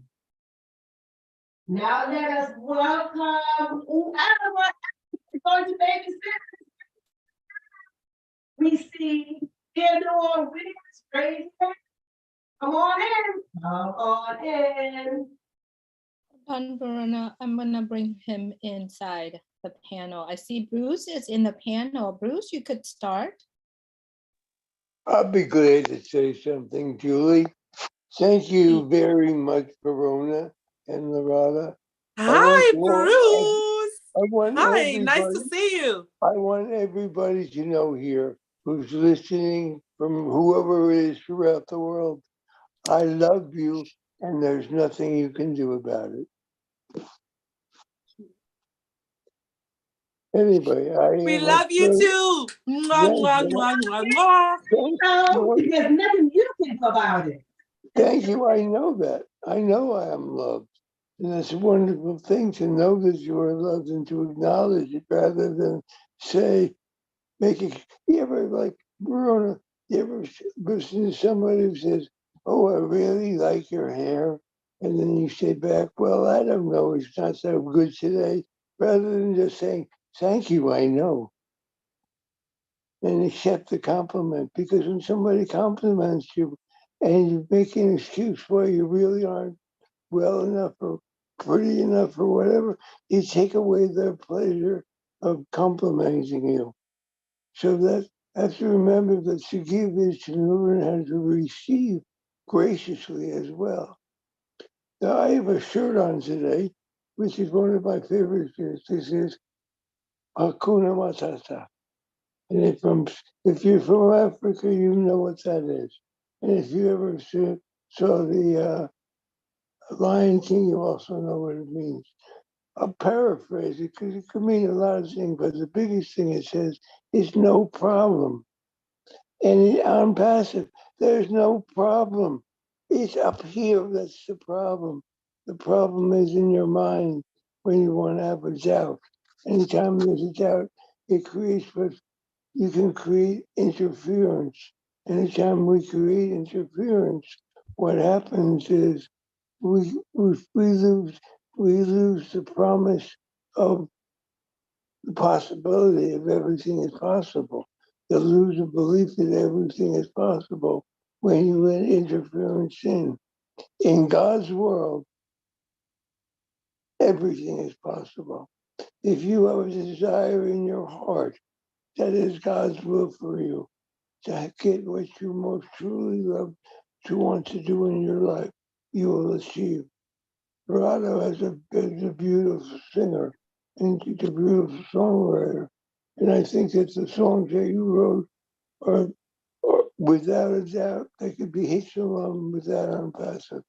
Now let us welcome whoever is going to babysit. We see Theodore Williams, raise your hand. Come on in. Come on in. Verona, I'm gonna bring him inside the panel. I see Bruce is in the panel. Bruce, you could start. I'll be glad to say something, Julie. Thank you very much, Verona and Loretta. Hi, Bruce. Hi, everybody, nice to see you. I want everybody to know here who's listening from whoever it is throughout the world, I love you and there's nothing you can do about it. Anyway, We love you too. Mwah, mwah, mwah, mwah, mwah. No, there's nothing you can do about it. Thank you. I know that. I know I am loved. And it's a wonderful thing to know that you are loved and to acknowledge it rather than say, make it. You ever like, Verona, you ever listen to somebody who says, oh, I really like your hair? And then you say back, well, I don't know, it's not so good today, rather than just saying, thank you, I know. And accept the compliment, because when somebody compliments you and you make an excuse why you really aren't well enough or pretty enough or whatever, you take away their pleasure of complimenting you. So that have to remember that to give is to learn how to receive graciously as well. Now I have a shirt on today, which is one of my favorite shirts. This is Hakuna Matata. And if you're from Africa, you know what that is. And if you ever saw the Lion King, you also know what it means. I'll paraphrase it because it could mean a lot of things, but the biggest thing it says is no problem. And I'm passive, there's no problem. It's up here that's the problem. The problem is in your mind when you want to have a doubt. Anytime there's a doubt, it creates what you can create interference. Anytime we create interference, what happens is we lose the promise of the possibility of everything is possible. You lose the belief that everything is possible when you let interference in. In God's world, everything is possible. If you have a desire in your heart, that is God's will for you, to get what you most truly love to want to do in your life, you will achieve. Dorado is a beautiful singer and she's a beautiful songwriter. And I think that the songs that you wrote are without a doubt, they could be hits alone without unpassive.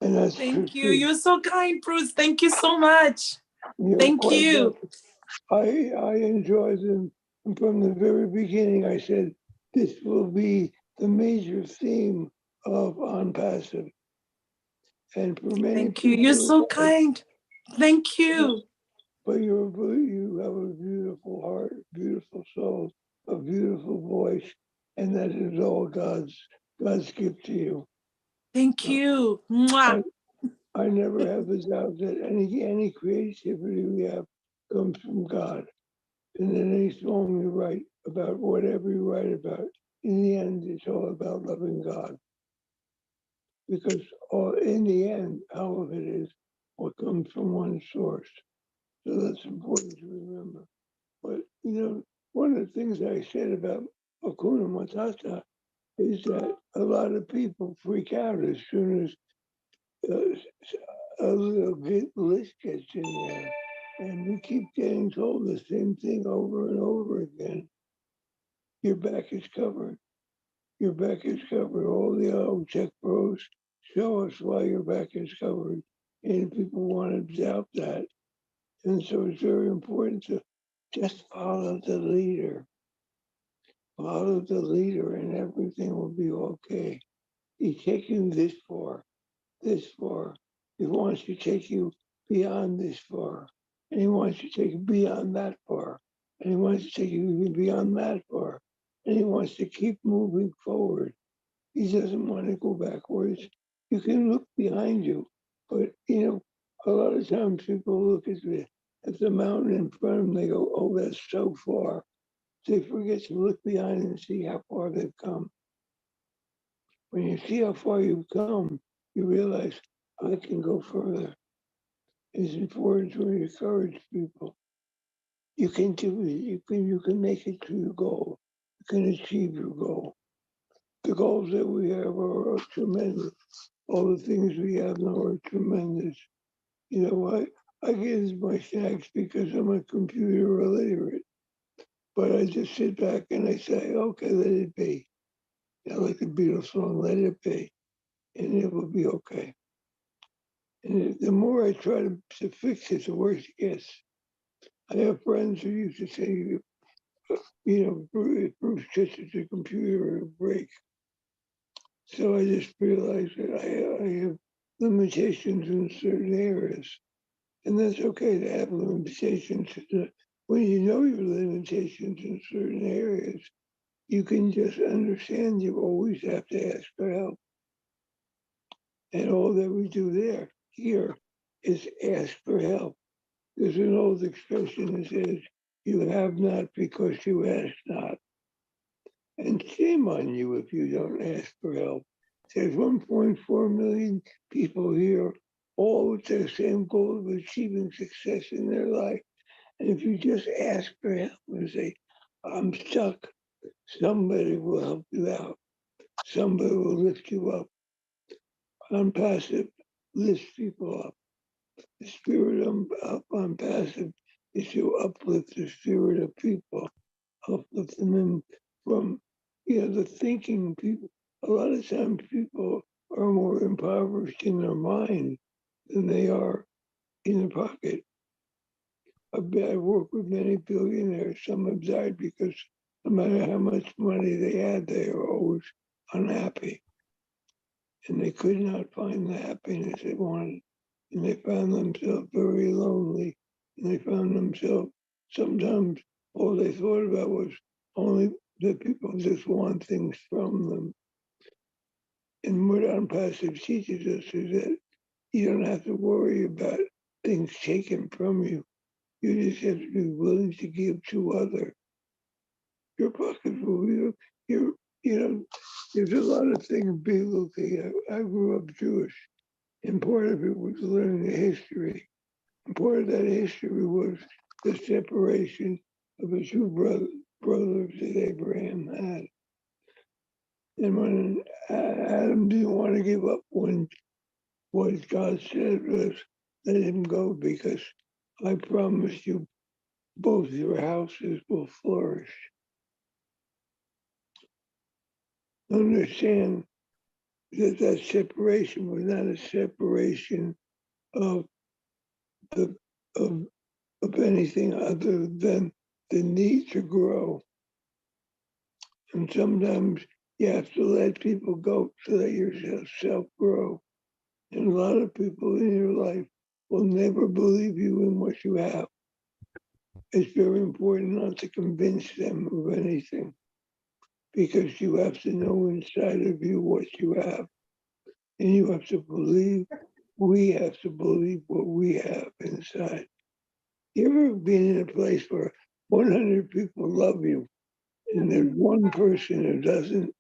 And that's Thank true. you. You're so kind, Bruce. Thank you so much. You're Thank you. welcome. I enjoy them. And from the very beginning, I said, this will be the major theme of unpassive. And for many Thank you. people, You're so kind. Thank you. But you have a beautiful heart, beautiful soul, a beautiful voice, and that is all God's gift to you. Thank you. Mwah. I never have a doubt that any creativity we have comes from God. And then any song you write about, whatever you write about, in the end, it's all about loving God. Because in the end, all of it is what comes from one source. So that's important to remember. But, one of the things I said about Hakuna Matata is that a lot of people freak out as soon as a little glitch gets in there. And we keep getting told the same thing over and over again. Your back is covered. Your back is covered. All the old tech pros show us why your back is covered. And people want to doubt that. And so it's very important to just follow the leader. Follow the leader and everything will be okay. He's taken this far. this far. He wants to take you beyond this far. And he wants to take you beyond that far. And he wants to take you even beyond that far. And he wants to keep moving forward. He doesn't want to go backwards. You can look behind you, but a lot of times people look at the mountain in front of them, they go, oh, that's so far. They forget to look behind and see how far they've come. When you see how far you've come, you realize I can go further. It's important to encourage people. You can do it. You can make it to your goal. You can achieve your goal. The goals that we have are tremendous. All the things we have now are tremendous. I get my snacks because I'm a computer illiterate. But I just sit back and I say, okay, let it be. Like the Beatles song, let it be. And it will be okay. And the more I try to fix it, the worse it gets. I have friends who used to say, Bruce touches the computer, it'll break. So I just realized that I have limitations in certain areas. And that's okay to have limitations. When you know your limitations in certain areas, you can just understand you always have to ask for help. And all that we do here is ask for help. There's an old expression that says, you have not because you ask not. And shame on you if you don't ask for help. There's 1.4 million people here, all with the same goal of achieving success in their life. And if you just ask for help and say, I'm stuck, somebody will help you out. Somebody will lift you up. Unpassive lifts people up. The spirit of unpassive is to uplift the spirit of people, uplift them from the thinking people. A lot of times people are more impoverished in their mind than they are in their pocket. I work with many billionaires. Some have died because no matter how much money they had, they were always unhappy. And they could not find the happiness they wanted. And they found themselves very lonely. And they found themselves, sometimes all they thought about was only that people just want things from them. And what Unpassive teaches us is that you don't have to worry about things taken from you. You just have to be willing to give to others. Your pockets will be, there's a lot of things biblically. I grew up Jewish, and part of it was learning the history. And part of that history was the separation of the two brothers that Abraham had. And when Adam didn't want to give up, when what God said was, let him go because I promise you both your houses will flourish. Understand that separation was not a separation of the of anything other than the need to grow. And sometimes you have to let people go to let yourself grow. And a lot of people in your life will never believe you in what you have. It's very important not to convince them of anything, because you have to know inside of you what you have. And you have to believe, we have to believe what we have inside. You ever been in a place where 100 people love you and there's one person who doesn't?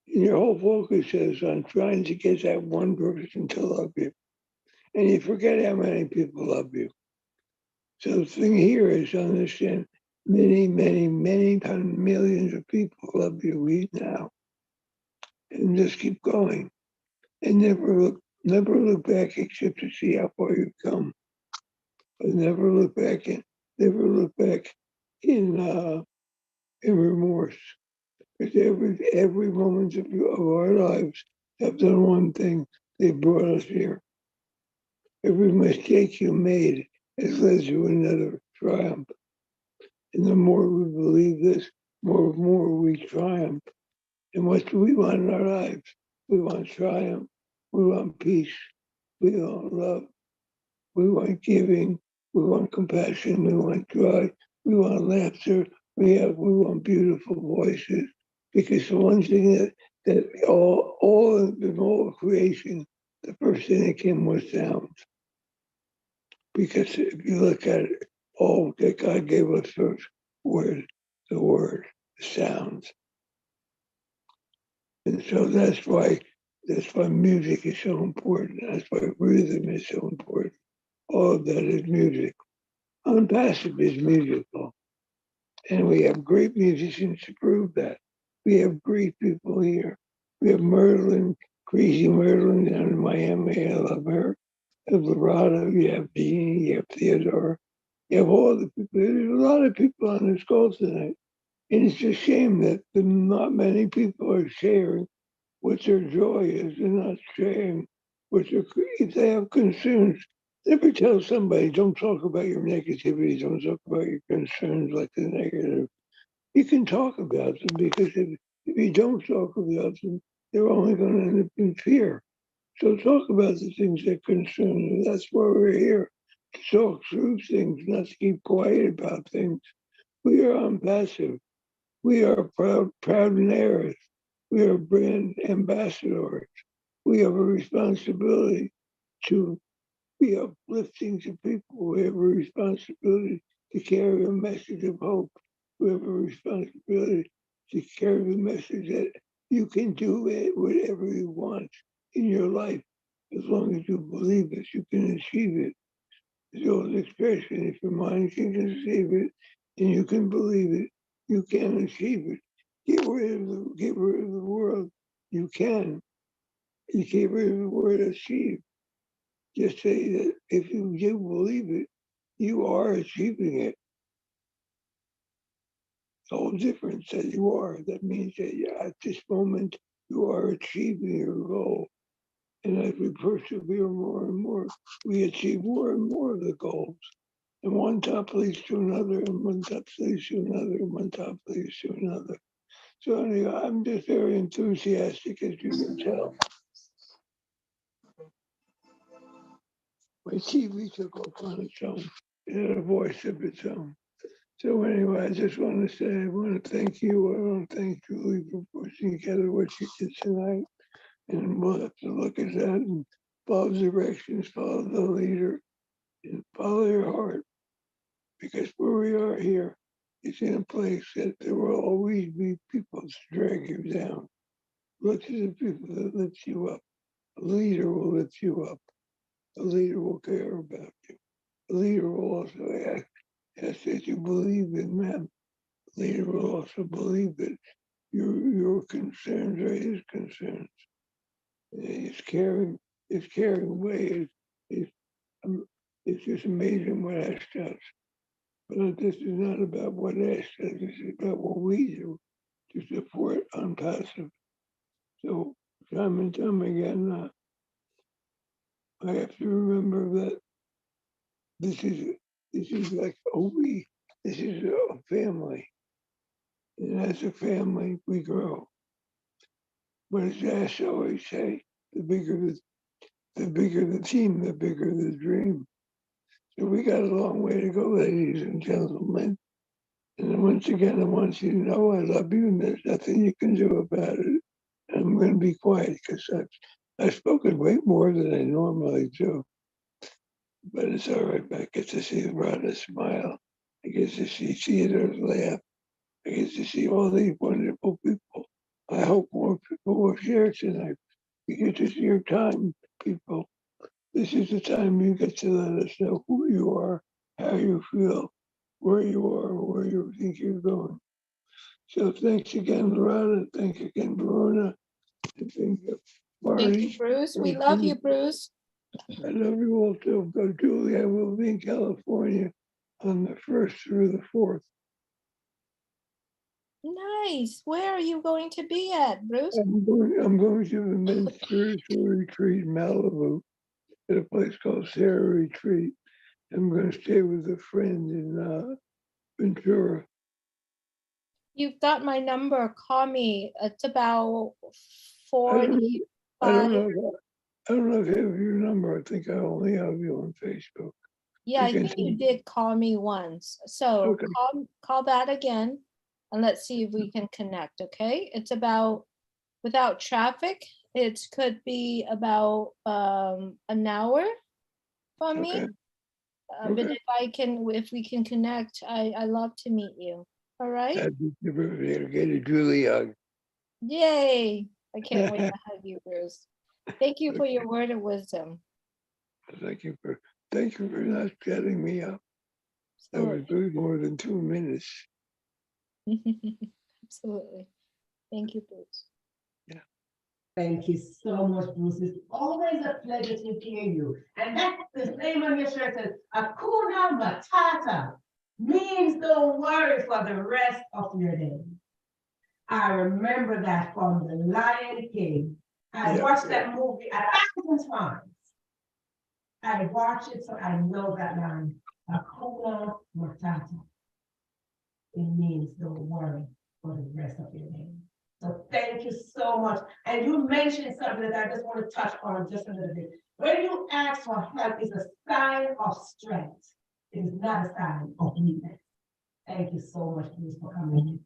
And your whole focus is on trying to get that one person to love you. And you forget how many people love you. So the thing here is to understand many, many, many millions of people love you right now. And just keep going. And never look back except to see how far you've come. But never look back in remorse. Because every moment of our lives have done one thing. They brought us here. Every mistake you made has led to another triumph. And the more we believe this, more we triumph. And what do we want in our lives? We want triumph. we want peace, we want love, we want giving, we want compassion, we want joy, we want laughter, we want beautiful voices. Because the one thing that in all of creation, the first thing that came was sound. Because if you look at it, all that God gave us first word, the sounds. And so that's why music is so important. That's why rhythm is so important. All of that is music. Unpassive is musical. And we have great musicians to prove that. We have great people here. We have Merlin, crazy Merlin down in Miami. I love her. Eldorado, you have Jeannie, you have Theodore. You have all the people. There's a lot of people on this call tonight. And it's a shame that not many people are sharing what their joy is. They're not sharing what their, if they have concerns. Never tell somebody, don't talk about your negativity, don't talk about your concerns like the negative. You can talk about them because if you don't talk about them, they're only going to end up in fear. So talk about the things that concern you. That's why we're here, to talk through things, not to keep quiet about things. We are unpassive. We are proud heirs. We are brand ambassadors. We have a responsibility to be uplifting to people. We have a responsibility to carry a message of hope. We have a responsibility to carry the message that you can do it, whatever you want in your life. As long as you believe it, you can achieve it. The old expression, if your mind can conceive it and you can believe it, you can achieve it. Get rid of the world. You can. You get rid of the word achieve. Just say that if you do believe it, you are achieving it. The whole difference that you are. That means that at this moment, you are achieving your goal. And as we persevere more and more, we achieve more and more of the goals. And one top leads to another, and one top leads to another, and one top leads to another. So anyway, I'm just very enthusiastic, as you can tell. My TV took off on its own. It had a voice of its own. So anyway, I just want to say, I want to thank you. I want to thank Julie for putting together what she did tonight. And we'll have to look at that and follow directions, follow the leader, and follow your heart. Because where we are here is in a place that there will always be people to drag you down. Look to the people that lift you up. A leader will lift you up. A leader will care about you. A leader will also ask that you believe in them. A leader will also believe that your concerns are his concerns. His caring way it's just amazing what Ash does. But this is not about what Ash does. This is about what we do to support Unpassive. So time and time again, I have to remember that this is like this is a family. And as a family, we grow. But as Ash always say, the bigger the team, the bigger the dream. So we got a long way to go, ladies and gentlemen. And once again, I want you to know I love you and there's nothing you can do about it. And I'm going to be quiet because I've spoken way more than I normally do. But it's all right. I get to see Rhonda smile. I get to see Theodore laugh. I get to see all these wonderful people. I hope more people will share tonight. Because it's your time, people. This is the time you get to let us know who you are, how you feel, where you are, where you think you're going. So thanks again, Loretta. Thanks again, Verona. And thank you, Marty. Thank you, Bruce. We love you, Bruce. I love you all too. But Julie, I will be in California on the 1st through the 4th. Nice. Where are you going to be at, Bruce? I'm going to the men's spiritual retreat in Malibu at a place called Sarah Retreat. I'm going to stay with a friend in Ventura. You've got my number. Call me. It's about I don't 45. know. I don't know if you have your number. I think I only have you on Facebook. Yeah, I Okay, think you did call me once. So Okay. call that again and let's see if we can connect, okay? It's about, without traffic, it could be about an hour for me. Okay. But Okay. if we can connect, I love to meet you. All right? That'd be super. Get a Julie hug. Yay. I can't wait to hug you, Bruce. Thank you for your word of wisdom. Thank you for not shutting me up. That was really more than 2 minutes. Absolutely. Thank you, Bruce. Thank you so much, Bruce. It's always a pleasure to hear you. And that's the name of your shirt says, Hakuna Matata, means don't worry for the rest of your day. I remember that from The Lion King. I watched that movie 1,000 times. I watch it, so I know that line, Hakuna Matata. It means don't worry for the rest of your day. So thank you so much. And you mentioned something that I just want to touch on just a little bit. When you ask for help, it's a sign of strength. It is not a sign of weakness. Thank you so much, Bruce, for coming in.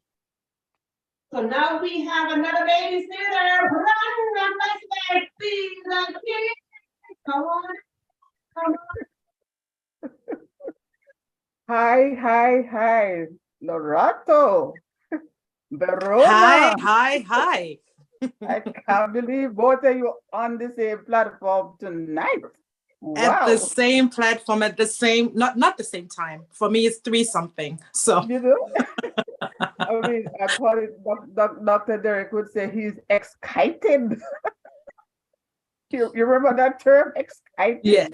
So now we have another babysitter. Run, let's see the kid. Come on, come on. Hi, Lorato, Verona. Hi. I can't believe both of you on the same platform tonight. At Wow. the same platform, at the same, not the same time. For me, it's 3 something. So You know, I mean, I call it, Dr. Derek would say he's excited. You remember that term, excited? yeah.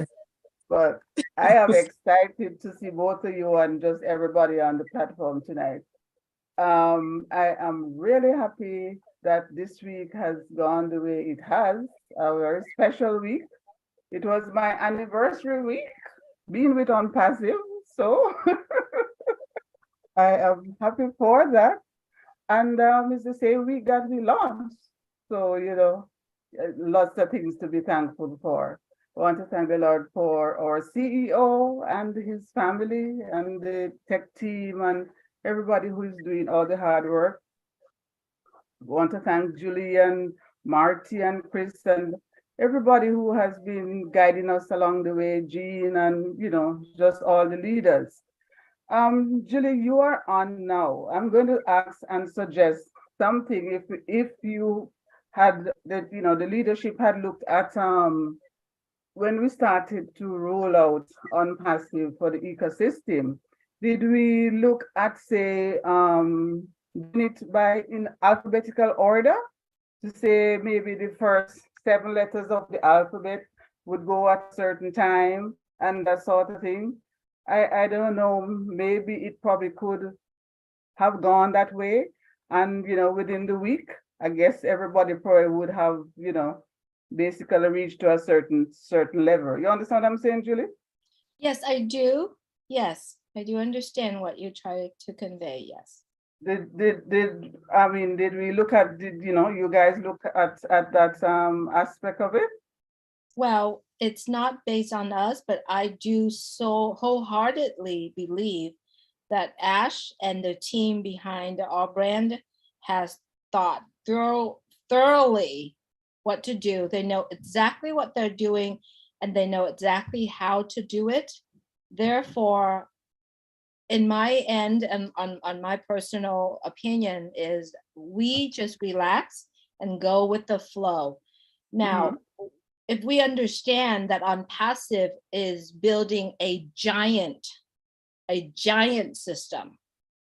But I am excited to see both of you and just everybody on the platform tonight. I am really happy that this week has gone the way it has, a very special week. It was my anniversary week, being with On Passive, so I am happy for that. And it's the same week that we launched. So, you know, lots of things to be thankful for. I want to thank the Lord for our CEO and his family and the tech team and everybody who is doing all the hard work. I want to thank Julie and Marty and Chris and everybody who has been guiding us along the way, Jean and, you know, just all the leaders. Julie, you are on now. I'm going to ask and suggest something. If you had the leadership had looked at when we started to roll out On Passive for the ecosystem, did we look at, say, doing it by in alphabetical order to say maybe the first 7 letters of the alphabet would go at a certain time and that sort of thing? I don't know, maybe it probably could have gone that way. And, you know, within the week, I guess everybody probably would have, you know, basically reached to a certain level. You understand what I'm saying, Julie? Yes, I do. Yes, I do understand what you try to convey. Yes. Did we look at, you guys look at that aspect of it? Well, it's not based on us, but I do so wholeheartedly believe that Ash and the team behind our brand has thought thoroughly what to do. They know exactly what they're doing and they know exactly how to do it. Therefore, in my end and on my personal opinion is we just relax and go with the flow. Now, if we understand that On Passive is building a giant system,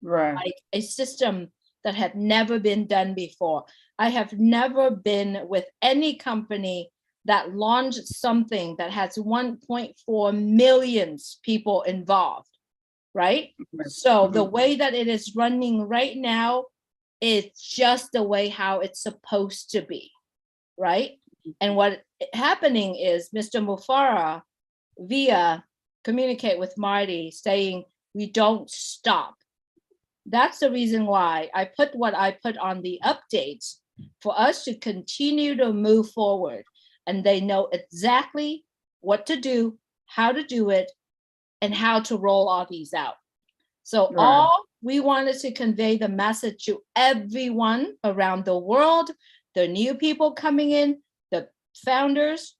right? Like a system that had never been done before. I have never been with any company that launched something that has 1.4 million people involved, right? So the way that it is running right now, it's just the way how it's supposed to be, right? And what happening is Mr. Mufara via communicate with Marty saying, we don't stop. That's the reason why I put what I put on the updates for us to continue to move forward. and they know exactly what to do, how to do it, and how to roll all these out. So Right. all we wanted to convey the message to everyone around the world, the new people coming in, the founders,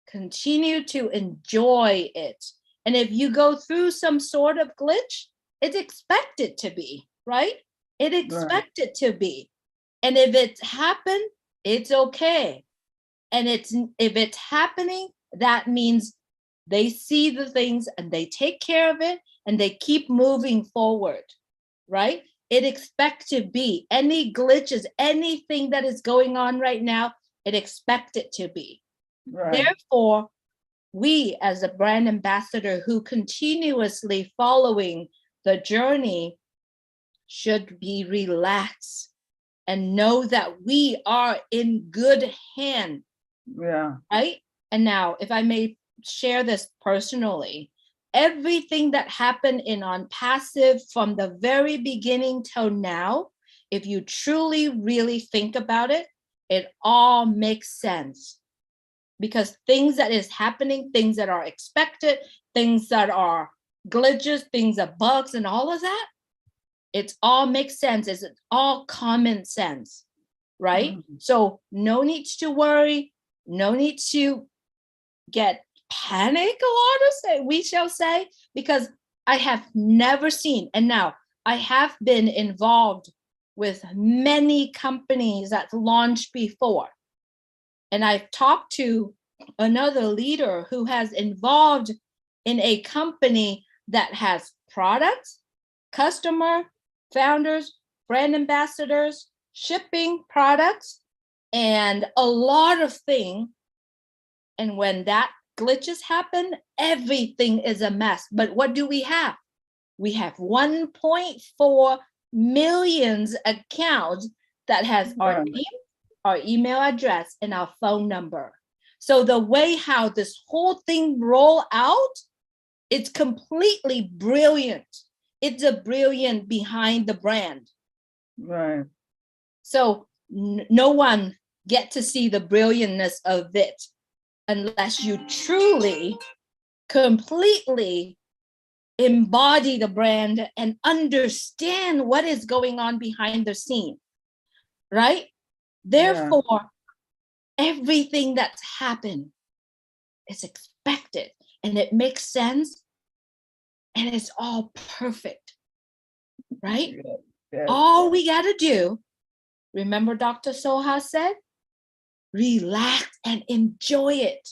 continue to enjoy it. And if you go through some sort of glitch, it's expected to be, right? It's expected to be. And if it's happened, it's okay. And if it's happening, that means they see the things and they take care of it and they keep moving forward, right? It expects to be. Any glitches, anything that is going on right now, it expects it to be. Right. Therefore, we as a brand ambassador who continuously following the journey should be relaxed and know that we are in good hand. Yeah. Right? And now, if I may share this personally, everything that happened in On Passive from the very beginning till now, if you truly, really think about it, it all makes sense. Because things that is happening, things that are expected, things that are glitches, things that bugs and all of that, it all makes sense. It's all common sense, right? So no need to worry, no need to get panic a lot, we shall say, because I have never seen, and now I have been involved with many companies that launched before. And I've talked to another leader who has involved in a company that has products, customer, founders, brand ambassadors, shipping products, and a lot of things. And when that glitches happen, everything is a mess. But what do we have? We have 1.4 million accounts that has our name, our email address, and our phone number. So the way how this whole thing roll out, it's completely brilliant. It's a brilliant behind the brand. Right. So no one get to see the brilliantness of it unless you truly, completely embody the brand and understand what is going on behind the scene, right? Therefore, everything that's happened is expected and it makes sense and it's all perfect, right? All we got to do, remember Dr. Soha said, relax and enjoy it.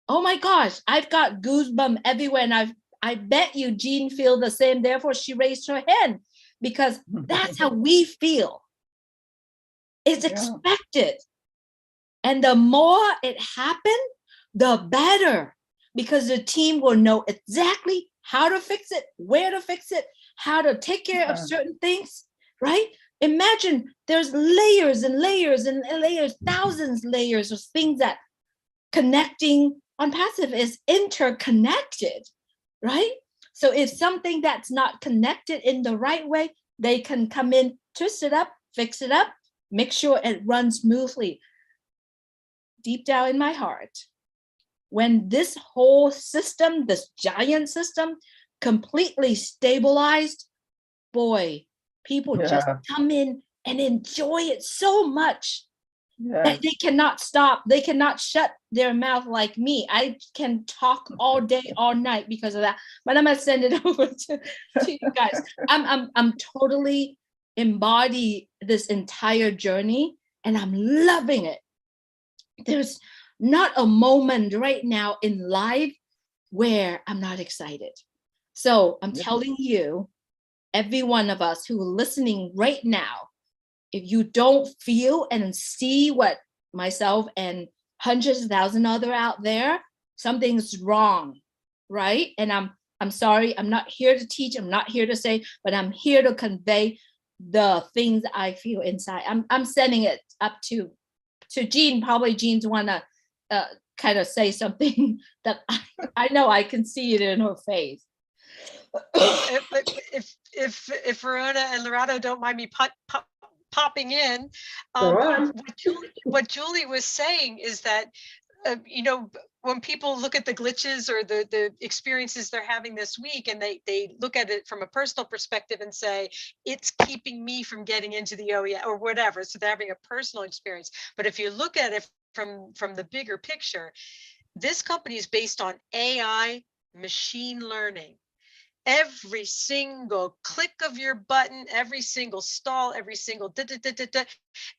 Oh my gosh, I've got goosebumps everywhere, and I bet you Jean feel the same. Therefore, she raised her hand because that's how we feel. It's expected. And the more it happens, the better, because the team will know exactly how to fix it, where to fix it, how to take care of certain things, right? Imagine there's layers and layers and layers, thousands layers of things that connecting On Passive is interconnected, right? So if something that's not connected in the right way, they can come in, twist it up, fix it up, make sure it runs smoothly. Deep down in my heart, when this whole system, this giant system, completely stabilized, boy, people just come in and enjoy it so much that they cannot stop. They cannot shut their mouth like me. I can talk all day, all night because of that. But I'm gonna send it over to you guys. I'm totally embody this entire journey, and I'm loving it. There's not a moment right now in life where I'm not excited. So I'm telling you, every one of us who are listening right now, if you don't feel and see what myself and hundreds of thousands other out there, something's wrong, right? And I'm sorry, I'm not here to teach, I'm not here to say, but I'm here to convey the things I feel inside. I'm sending it up to Jean. Probably Jean's wanna kind of say something that I know I can see it in her face. If Verona and Lorado don't mind me popping in. Go on. What Julie was saying is that, you know, when people look at the glitches or the experiences they're having this week, and they look at it from a personal perspective and say, it's keeping me from getting into the OEM or whatever. So they're having a personal experience. But if you look at it from the bigger picture, this company is based on AI, machine learning. Every single click of your button, every single stall, every single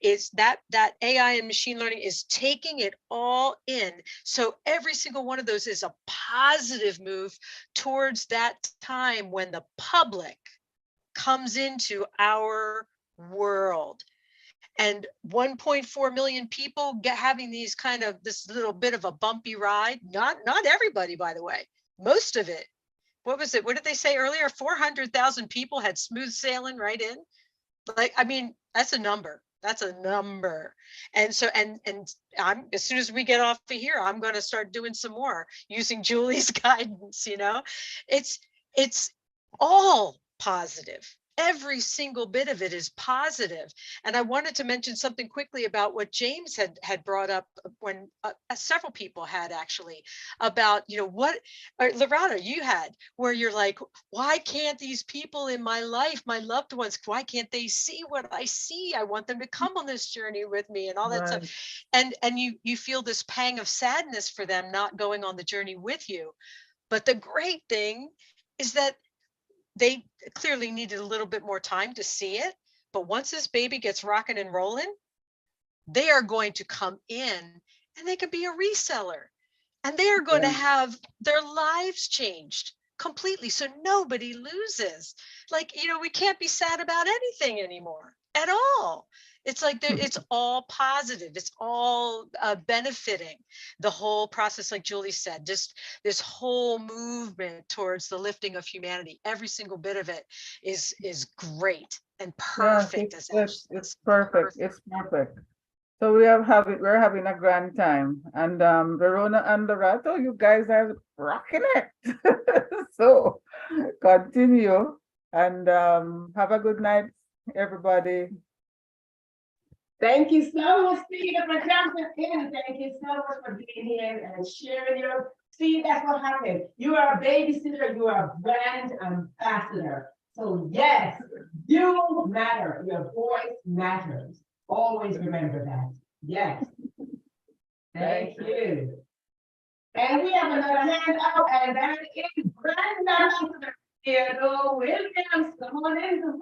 is that AI and machine learning is taking it all in. So every single one of those is a positive move towards that time when the public comes into our world. And 1.4 million people having these kind of this little bit of a bumpy ride. Not everybody, by the way, most of it. What was it? What did they say earlier? 400,000 people had smooth sailing right in. Like, I mean, that's a number. That's a number. And so, and I'm, as soon as we get off of here, I'm going to start doing some more using Julie's guidance. You know, it's all positive. Every single bit of it is positive. And I wanted to mention something quickly about what James had brought up when several people had actually about, you know, what, or Loretta, you had, where you're like, why can't these people in my life, my loved ones, why can't they see what I see? I want them to come on this journey with me and all that stuff. And you feel this pang of sadness for them not going on the journey with you. But the great thing is that they clearly needed a little bit more time to see it. But once this baby gets rocking and rolling, they are going to come in and they can be a reseller. And they are going to have their lives changed completely. So nobody loses. Like, you know, we can't be sad about anything anymore at all. It's like it's all positive. It's all benefiting the whole process. Like Julie said, just this whole movement towards the lifting of humanity. Every single bit of it is great and perfect. It's perfect. It's perfect. So we're having a grand time. And Verona and Lorato, you guys are rocking it. So continue and have a good night, everybody. Thank you so much, Peter, for jumping in. Thank you so much for being here and sharing your. See, that's what happened. You are a babysitter, you are a brand ambassador. So yes, you matter. Your voice matters. Always remember that. Yes. Thank you. And we have another hand up, and that is brand ambassador Theodore Williams. Come on in the room.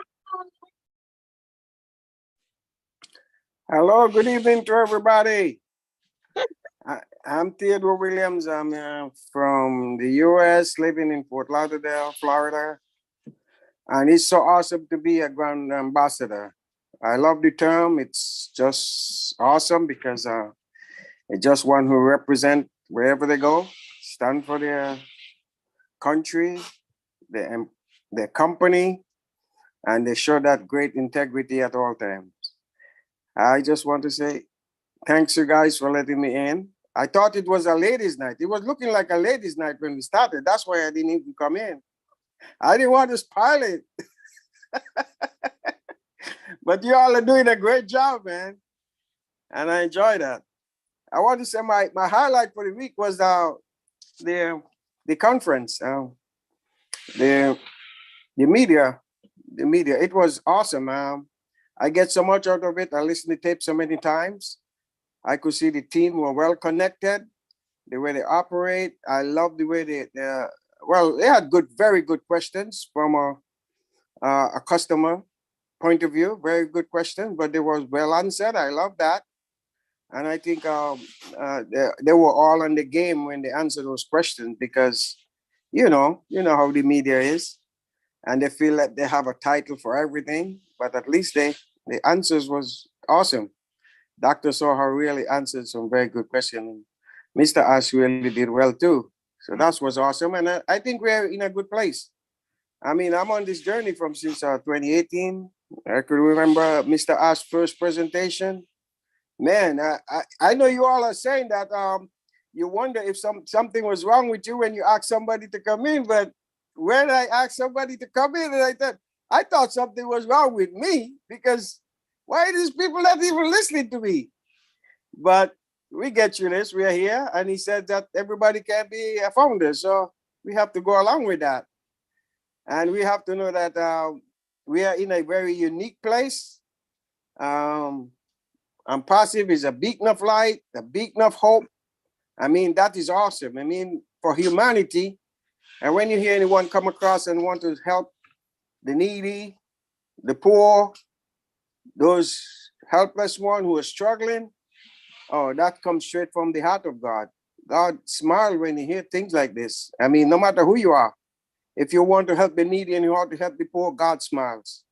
Hello, good evening to everybody. I'm Theodore Williams. I'm from the US, living in Fort Lauderdale, Florida. And it's so awesome to be a brand ambassador. I love the term. It's just awesome because it's just one who represent wherever they go, stand for their country, their company, and they show that great integrity at all times. I just want to say thanks you guys for letting me in. I thought it was a ladies' night. It was looking like a ladies' night when we started. That's why I didn't even come in. I didn't want to spoil it. But you all are doing a great job, man. And I enjoy that. I want to say my highlight for the week was the conference, the media. It was awesome. I get so much out of it. I listened to tape so many times. I could see the team were well connected, the way they operate. I love the way they had very good questions from a customer point of view. Very good question, but they was well answered. I love that. And I think they were all on the game when they answered those questions because, you know how the media is. And they feel that they have a title for everything, but at least the answers was awesome. Dr. Soha really answered some very good questions. Mr. Ash really did well too. So that was awesome. And I think we're in a good place. I mean, I'm on this journey since 2018. I could remember Mr. Ash's first presentation. Man, I know you all are saying that you wonder if something was wrong with you when you asked somebody to come in, but when I asked somebody to come in, and I thought something was wrong with me because Why are these people not even listening to me? But we get through this. We are here. And he said that everybody can be a founder. So we have to go along with that. And we have to know that we are in a very unique place. And Passive is a beacon of light, a beacon of hope. I mean, that is awesome. I mean, for humanity. And when you hear anyone come across and want to help the needy, the poor, those helpless ones who are struggling, oh, that comes straight from the heart of God. God smiles when you hear things like this. I mean, no matter who you are, if you want to help the needy and you want to help the poor, God smiles,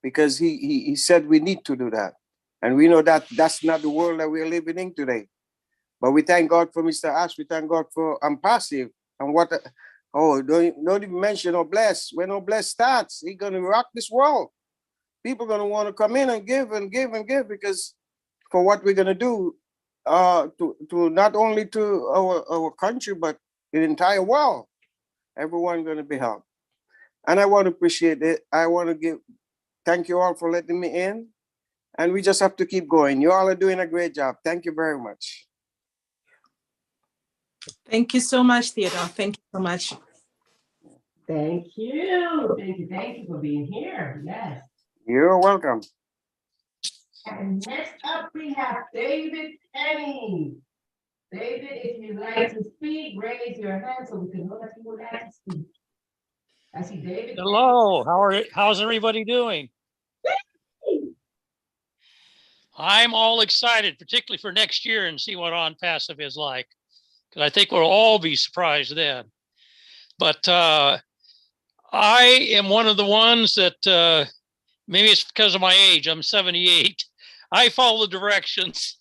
because he said we need to do that. And we know that that's not the world that we're living in today. But we thank God for Mr. Ash. We thank God for Passive. And what, don't even mention Obless. When Obless starts, he's going to rock this world. People are going to want to come in and give and give and give, because for what we're going to do to not only to our country, but the entire world. Everyone going to be helped. And I want to appreciate it. I want to thank you all for letting me in. And we just have to keep going. You all are doing a great job. Thank you very much. Thank you so much, Theodore. Thank you so much. Thank you. Thank you for being here. Yes. You're welcome. And next up we have David Penny. David, if you'd like to speak, raise your hand so we can know that you would like to speak. I see David. Hello, how's everybody doing? I'm all excited, particularly for next year, and see what On Passive is like, because I think we'll all be surprised then. But I am one of the ones that maybe it's because of my age. I'm 78. I follow the directions,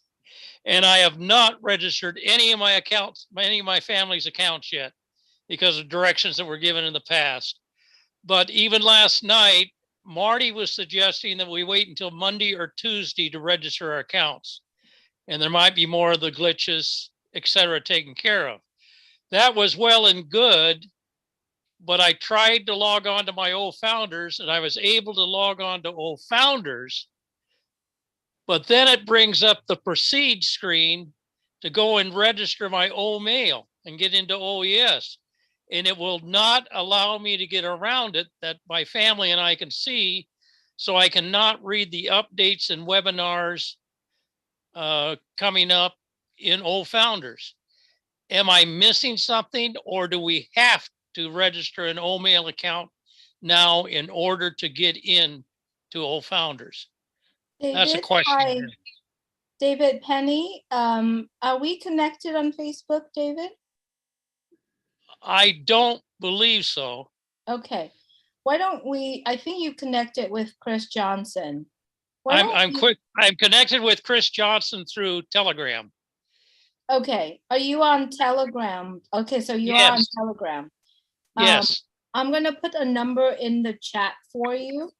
and I have not registered any of my accounts, any of my family's accounts yet, because of directions that were given in the past. But even last night, Marty was suggesting that we wait until Monday or Tuesday to register our accounts. And there might be more of the glitches, et cetera, taken care of. That was well and good, but I tried to log on to my old founders, and I was able to log on to old founders. But then it brings up the proceed screen to go and register my old mail and get into OES. And it will not allow me to get around it that my family and I can see, so I cannot read the updates and webinars coming up in old founders. Am I missing something, or do we have to register an old mail account now in order to get in to old founders? David, that's a question. hi. David Penny, are we connected on Facebook, David? I don't believe so. Okay. Why don't we, I think you connected with Chris Johnson. I'm connected with Chris Johnson through Telegram. Okay. Are you on Telegram? Okay, so you are on Telegram. Yes. I'm going to put a number in the chat for you,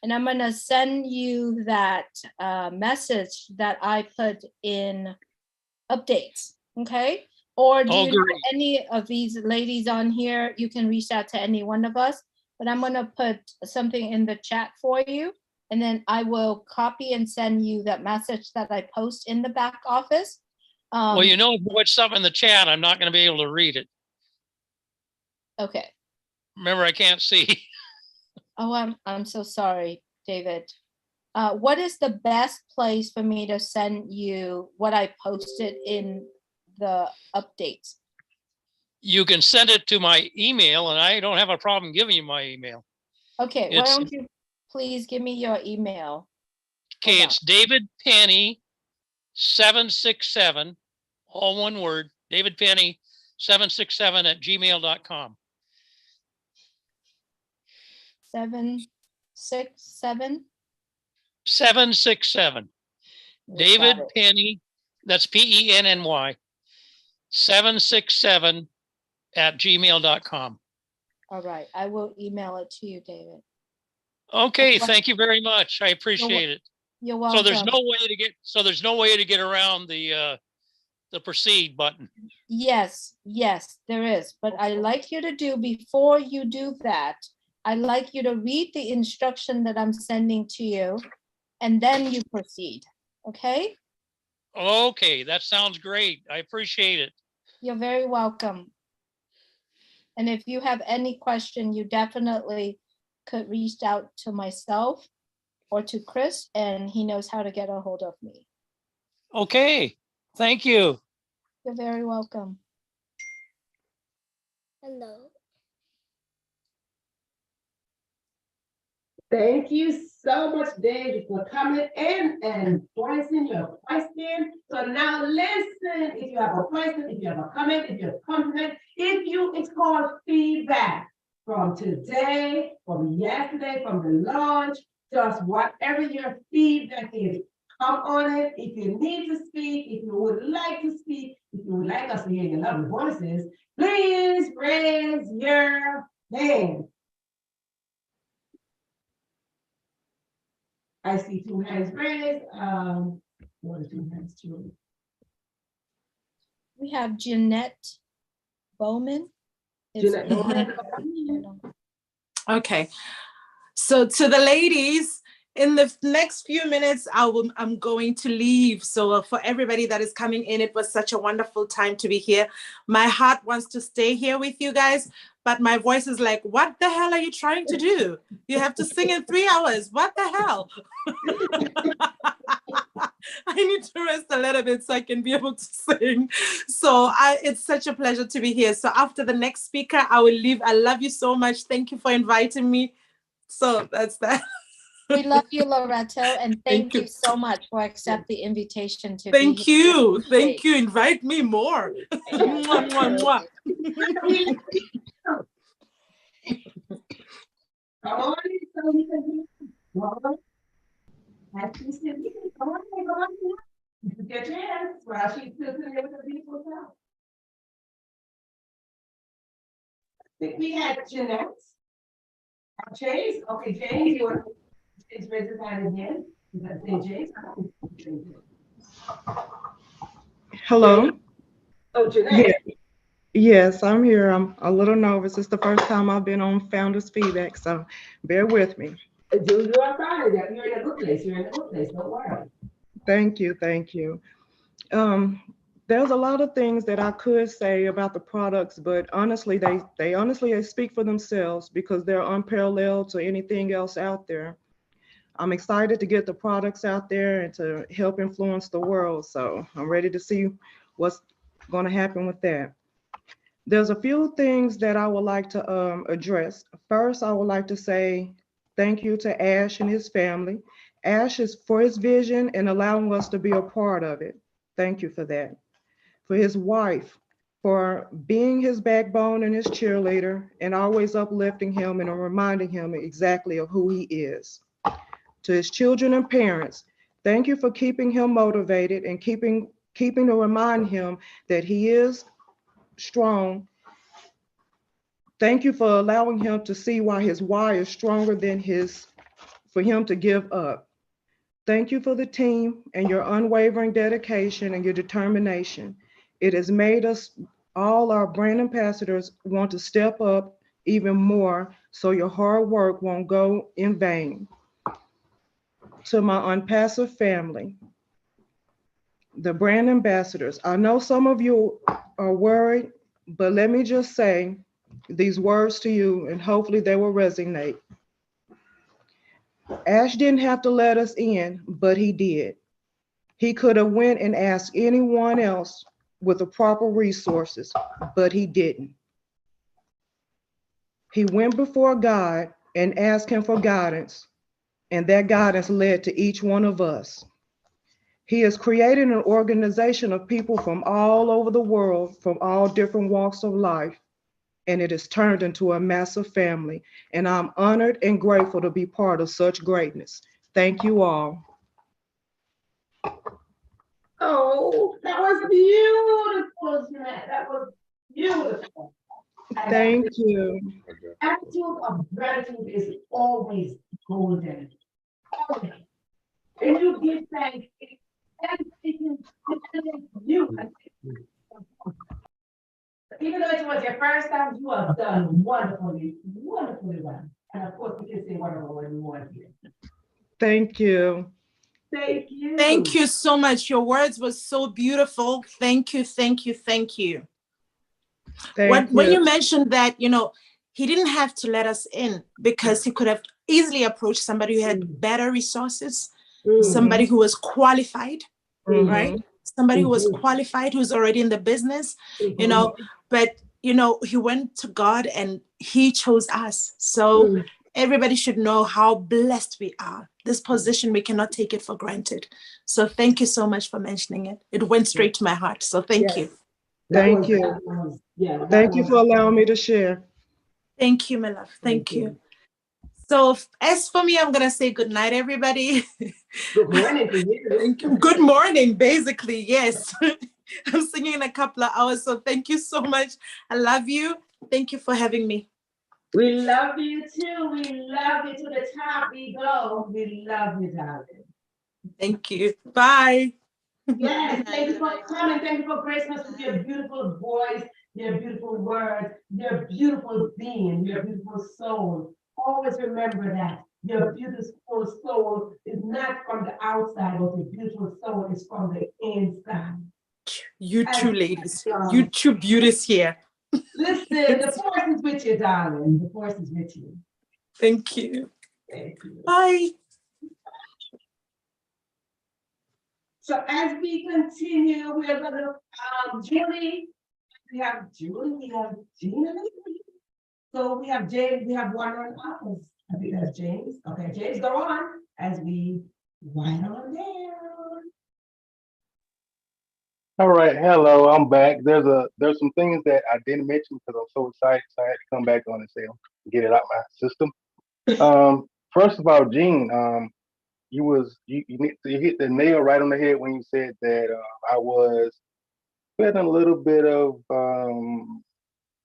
and I'm going to send you that message that I put in updates. Okay. Or do you know any of these ladies on here? You can reach out to any one of us, but I'm going to put something in the chat for you, and then I will copy and send you that message that I post in the back office. Well, you know, if you put something in the chat, I'm not going to be able to read it. Okay. Remember, I can't see. Oh, I'm so sorry, David. What is the best place for me to send you what I posted in the updates? You can send it to my email, and I don't have a problem giving you my email. Okay, why don't you please give me your email? Okay, it's David Penny 767, all one word, David Penny 767@gmail.com. 767? 767. David Penny, that's PENNY, 767@gmail.com. All right, I will email it to you, David. Okay, thank you very much. I appreciate it. You're welcome. So there's no way to get around the proceed button. Yes, there is. But I like you to do, before you do that, I like you to read the instruction that I'm sending to you, and then you proceed. Okay? Okay, that sounds great. I appreciate it. You're very welcome. And if you have any question, you definitely could reach out to myself or to Chris, and he knows how to get a hold of me. Okay, thank you. You're very welcome. Hello. Thank you so much, Dave, for coming in and voicing your question. So now listen, if you have a question, if you have a comment, if you have a compliment, it's called feedback from today, from yesterday, from the launch, just whatever your feedback is. Come on it. If you need to speak, if you would like to speak, if you would like us to hear your lovely voices, please raise your hand. I see 2 hands raised. What are 2 hands, Julie? We have Jeanette Bowman. Jeanette Bowman. Okay. So to the ladies, in the next few minutes, I'm going to leave. So for everybody that is coming in, it was such a wonderful time to be here. My heart wants to stay here with you guys, but my voice is like, what the hell are you trying to do? You have to sing in 3 hours. What the hell? I need to rest a little bit so I can be able to sing. So it's such a pleasure to be here. So after the next speaker, I will leave. I love you so much. Thank you for inviting me. So that's that. We love you, Loretto, and thank you so much for accepting the invitation to Thank be here. you. Thank you. Invite me more. Mwah, mwah, mwah. Come on, so we can hear you. Come on. Come on. You can get your hands while she's still sitting there with the beautiful self. I think we had Jeanette. James, okay, James, you want to raise his hand again? Is that James? Hello. Oh, Jeanette. Yeah. Yes, I'm here. I'm a little nervous. It's the first time I've been on Founders Feedback, so bear with me. You are fine. You're in a good place. You're in a good place. Don't worry. Thank you. Thank you. There's a lot of things that I could say about the products, but honestly, they speak for themselves because they're unparalleled to anything else out there. I'm excited to get the products out there and to help influence the world. So I'm ready to see what's going to happen with that. There's a few things that I would like to address. First, I would like to say thank you to Ash and his family. Ash is for his vision and allowing us to be a part of it. Thank you for that. For his wife, for being his backbone and his cheerleader and always uplifting him and reminding him exactly of who he is. To his children and parents, thank you for keeping him motivated and keeping to remind him that he is strong. Thank you for allowing him to see why his why is stronger than for him to give up. Thank you for the team and your unwavering dedication and your determination. It has made us, all our brand ambassadors, want to step up even more so your hard work won't go in vain. To my unpassive family, the brand ambassadors, I know some of you are worried, but let me just say these words to you and hopefully they will resonate. Ash didn't have to let us in, but he did. He could have went and asked anyone else with the proper resources, but he didn't. He went before God and asked him for guidance, and that guidance led to each one of us. He has created an organization of people from all over the world, from all different walks of life, and it has turned into a massive family. And I'm honored and grateful to be part of such greatness. Thank you all. Oh, that was beautiful, Jeanette. That was beautiful. Thank you. Attitude of gratitude is always golden. Always. And you give thanks. Everything you. Even though it was your first time, you have done wonderfully well. And of course, we can say whatever we want here. Thank you. Thank you. Thank you so much. Your words were so beautiful. Thank you, thank you, thank you. When you mentioned that, you know, he didn't have to let us in because he could have easily approached somebody who had better resources, somebody who was qualified, right? Somebody who was qualified, who's already in the business, you know, but, you know, he went to God and he chose us. So everybody should know how blessed we are. This position, we cannot take it for granted. So thank you so much for mentioning it. It went straight to my heart. So thank you. Thank you. Thank you for allowing me to share. Thank you, my love. Thank you. So as for me, I'm going to say good night, everybody. Good morning to you. Thank you. Good morning, basically. Yes. I'm singing in a couple of hours. So thank you so much. I love you. Thank you for having me. We love you too. We love you. To the top we go. We love you, darling. Thank you. Bye. Yes, thank you for coming. Thank you for gracing us with your beautiful voice, your beautiful words, your beautiful being, your beautiful soul. Always remember that your beautiful soul is not from the outside, but your beautiful soul is from the inside. You two ladies, you two beauties here. Listen, the force is with you, darling. The force is with you. Thank you. Thank you. Bye. So as we continue, we're gonna Julie. We have Julie. We have Gina. So we have James. We have one on office. I think that's James. Okay, James, go on as we wind on down. All right, hello, I'm back. There's some things that I didn't mention because I'm so excited, so I had to come back on and say get it out my system. First of all, Gene, you hit the nail right on the head when you said that I was feeling a little bit of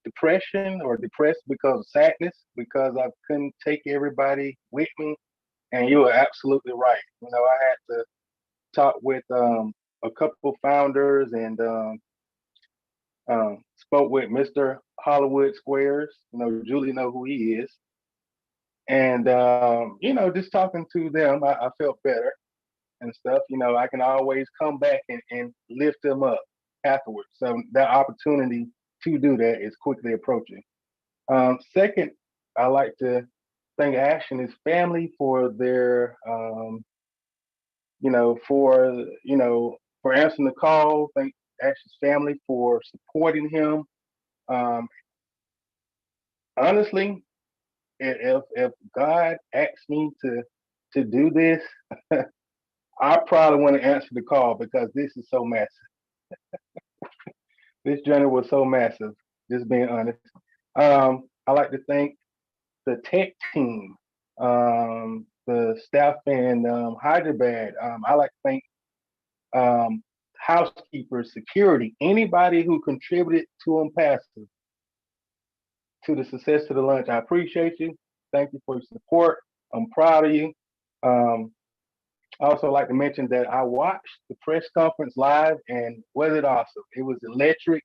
depression or depressed because of sadness because I couldn't take everybody with me, and you were absolutely right. You know, I had to talk with a couple founders and spoke with Mr. Hollywood Squares. You know, Julie know who he is. And, you know, just talking to them, I felt better and stuff. You know, I can always come back and lift them up afterwards. So that opportunity to do that is quickly approaching. Second, I like to thank Ash and his family for their, for answering the call. Thank Ash's family for supporting him. Honestly, if God asked me to do this, I probably want to answer the call because this is so massive. This journey was so massive, just being honest. I like to thank the tech team, the staff in Hyderabad. I like to thank housekeepers, security, anybody who contributed to passive to the success of the lunch. I appreciate you. Thank you for your support. I'm proud of you. I also like to mention that I watched the press conference live and was it awesome? It was electric.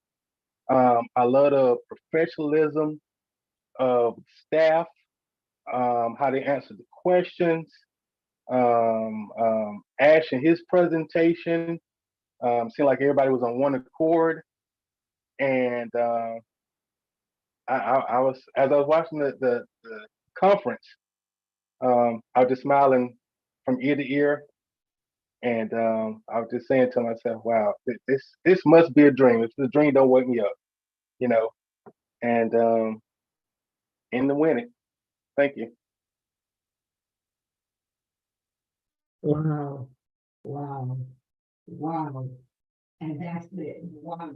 I love the professionalism of staff, how they answered the questions. Ash and his presentation seemed like everybody was on one accord. And I was, as I was watching the conference, I was just smiling from ear to ear. And I was just saying to myself, wow, this must be a dream. If the dream don't wake me up, you know. And in the winning. Thank you. Wow. Wow. Wow. And that's it. Wow.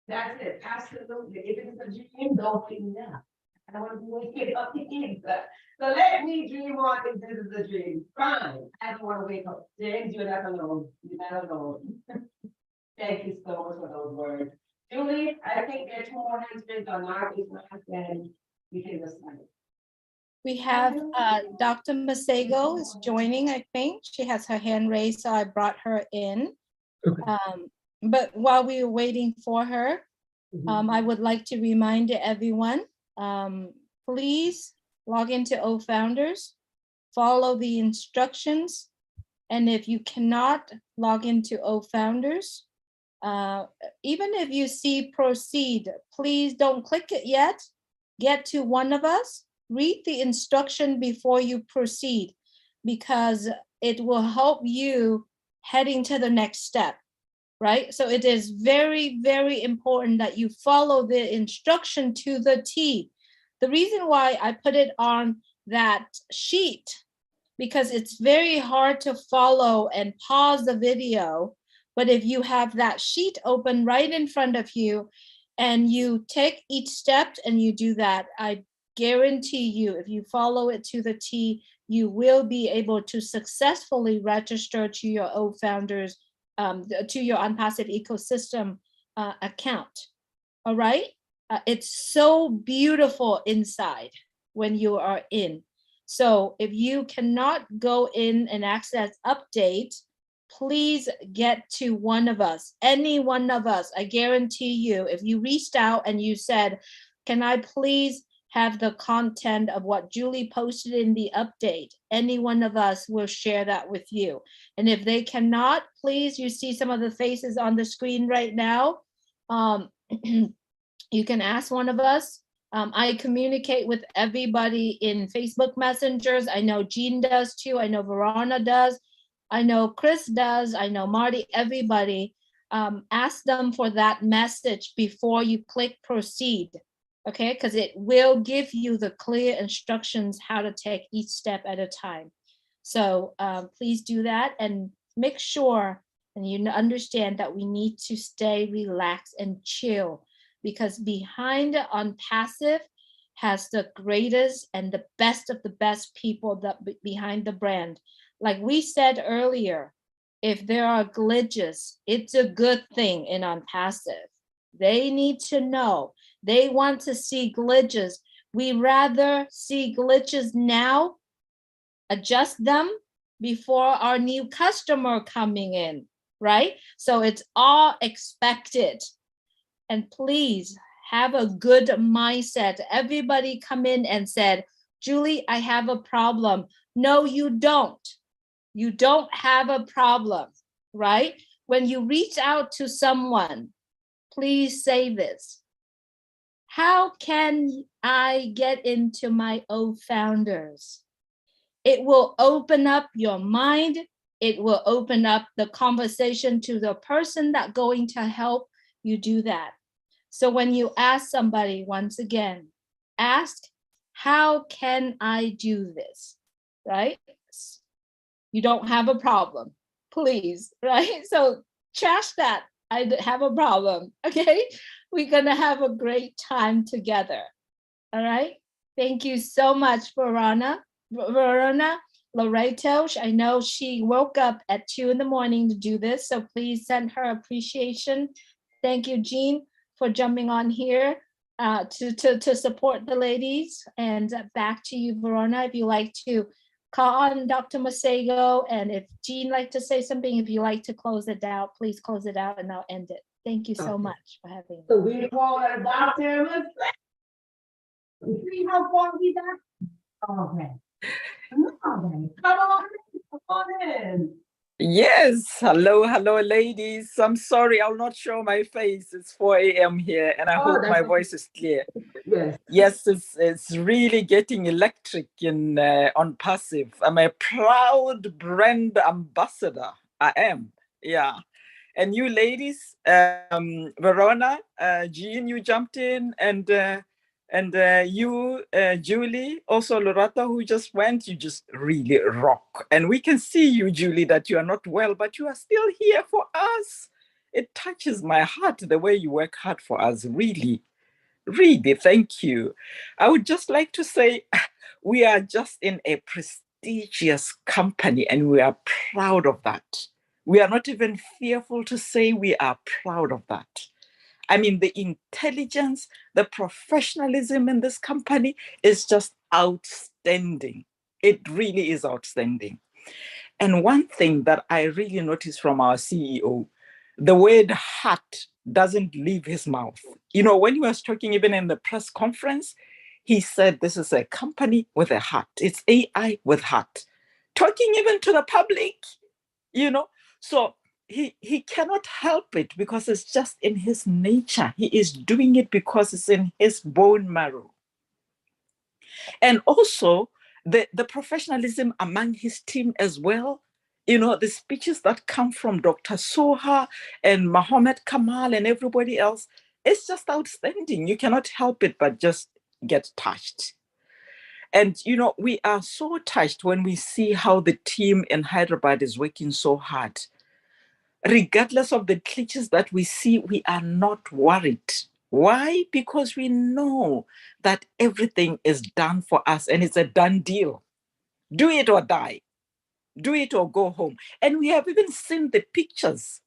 That's it. Absolutely. If it's a dream, don't wake me up. I don't want to wake up either. So let me dream on if this is a dream. Fine. I don't want to wake up. James, you're not alone. You're not alone. Thank you so much for those words. Julie, I think there are 2 more hands raised on Marty's last, and we can decide. We have Dr. Masego is joining, I think. She has her hand raised, so I brought her in. But while we were waiting for her, I would like to remind everyone, please log into O Founders, follow the instructions, And if you cannot log into O Founders, even if you see proceed, please don't click it yet. Get to one of us, read the instruction before you proceed, because it will help you heading to the next step, right? So it is very, very important that you follow the instruction to the T. The reason why I put it on that sheet, because it's very hard to follow and pause the video. But if you have that sheet open right in front of you and you take each step and you do that, I guarantee you, if you follow it to the T, you will be able to successfully register to your O Founders, to your Unpassive Ecosystem account. All right? It's so beautiful inside when you are in. So if you cannot go in and access updates, please get to one of us, any one of us. I guarantee you, if you reached out and you said, can I please have the content of what Julie posted in the update, any one of us will share that with you. And if they cannot, please, you see some of the faces on the screen right now. You can ask one of us. I communicate with everybody in Facebook messengers. I know Jean does too. I know Verona does. I know Chris does. I know Marty, everybody. Ask them for that message before you click proceed, okay? Because it will give you the clear instructions how to take each step at a time. So please do that and make sure and you understand that we need to stay relaxed and chill, because behind Unpassive has the greatest and the best of the best people that behind the brand. Like we said earlier, if there are glitches, it's a good thing in Unpassive. They need to know. They want to see glitches. We rather see glitches now, adjust them before our new customer coming in, right? So it's all expected. And please have a good mindset. Everybody come in and said, Julie, I have a problem. No, you don't. You don't have a problem, right? When you reach out to someone, please say this. How can I get into my O Founders? It will open up your mind. It will open up the conversation to the person that's going to help you do that. So when you ask somebody, once again, ask, how can I do this, right? You don't have a problem, please, right? So trash that, I have a problem, okay? We're gonna have a great time together, all right? Thank you so much, Verona, Loreto. I know she woke up at 2 in the morning to do this, so please send her appreciation. Thank you, Jean, for jumping on here to support the ladies. And back to you, Verona, if you like to call on Dr. Masego, and if Jean like to say something, if you like to close it out, please close it out and I'll end it. Thank you so much for having me. So we call her Dr. Masego. See how far we got? Okay. Come on in. Yes, hello, ladies. I'm sorry, I'll not show my face. It's 4 a.m. here, and I hope my voice is clear. Yes. Yes, it's really getting electric in Unpassive. I'm a proud brand ambassador. I am, yeah. And you ladies, Verona, Jean, you jumped in, and you, Julie, also Loretta, who just went, you just really rock. And we can see you, Julie, that you are not well, but you are still here for us. It touches my heart the way you work hard for us, really, really, thank you. I would just like to say, we are just in a prestigious company and we are proud of that. We are not even fearful to say we are proud of that. I mean, the intelligence, the professionalism in this company is just outstanding. It really is outstanding. And one thing that I really noticed from our CEO, the word heart doesn't leave his mouth. You know, when he was talking even in the press conference, he said, this is a company with a heart. It's AI with heart. Talking even to the public, you know. So he cannot help it because it's just in his nature. He is doing it because it's in his bone marrow. And also the professionalism among his team as well. You know, the speeches that come from Dr. Soha and Mohammed Kamal and everybody else, it's just outstanding. You cannot help it but just get touched. And, you know, we are so touched when we see how the team in Hyderabad is working so hard. Regardless of the glitches that we see, we are not worried. Why? Because we know that everything is done for us and it's a done deal. Do it or die. Do it or go home. And we have even seen the pictures.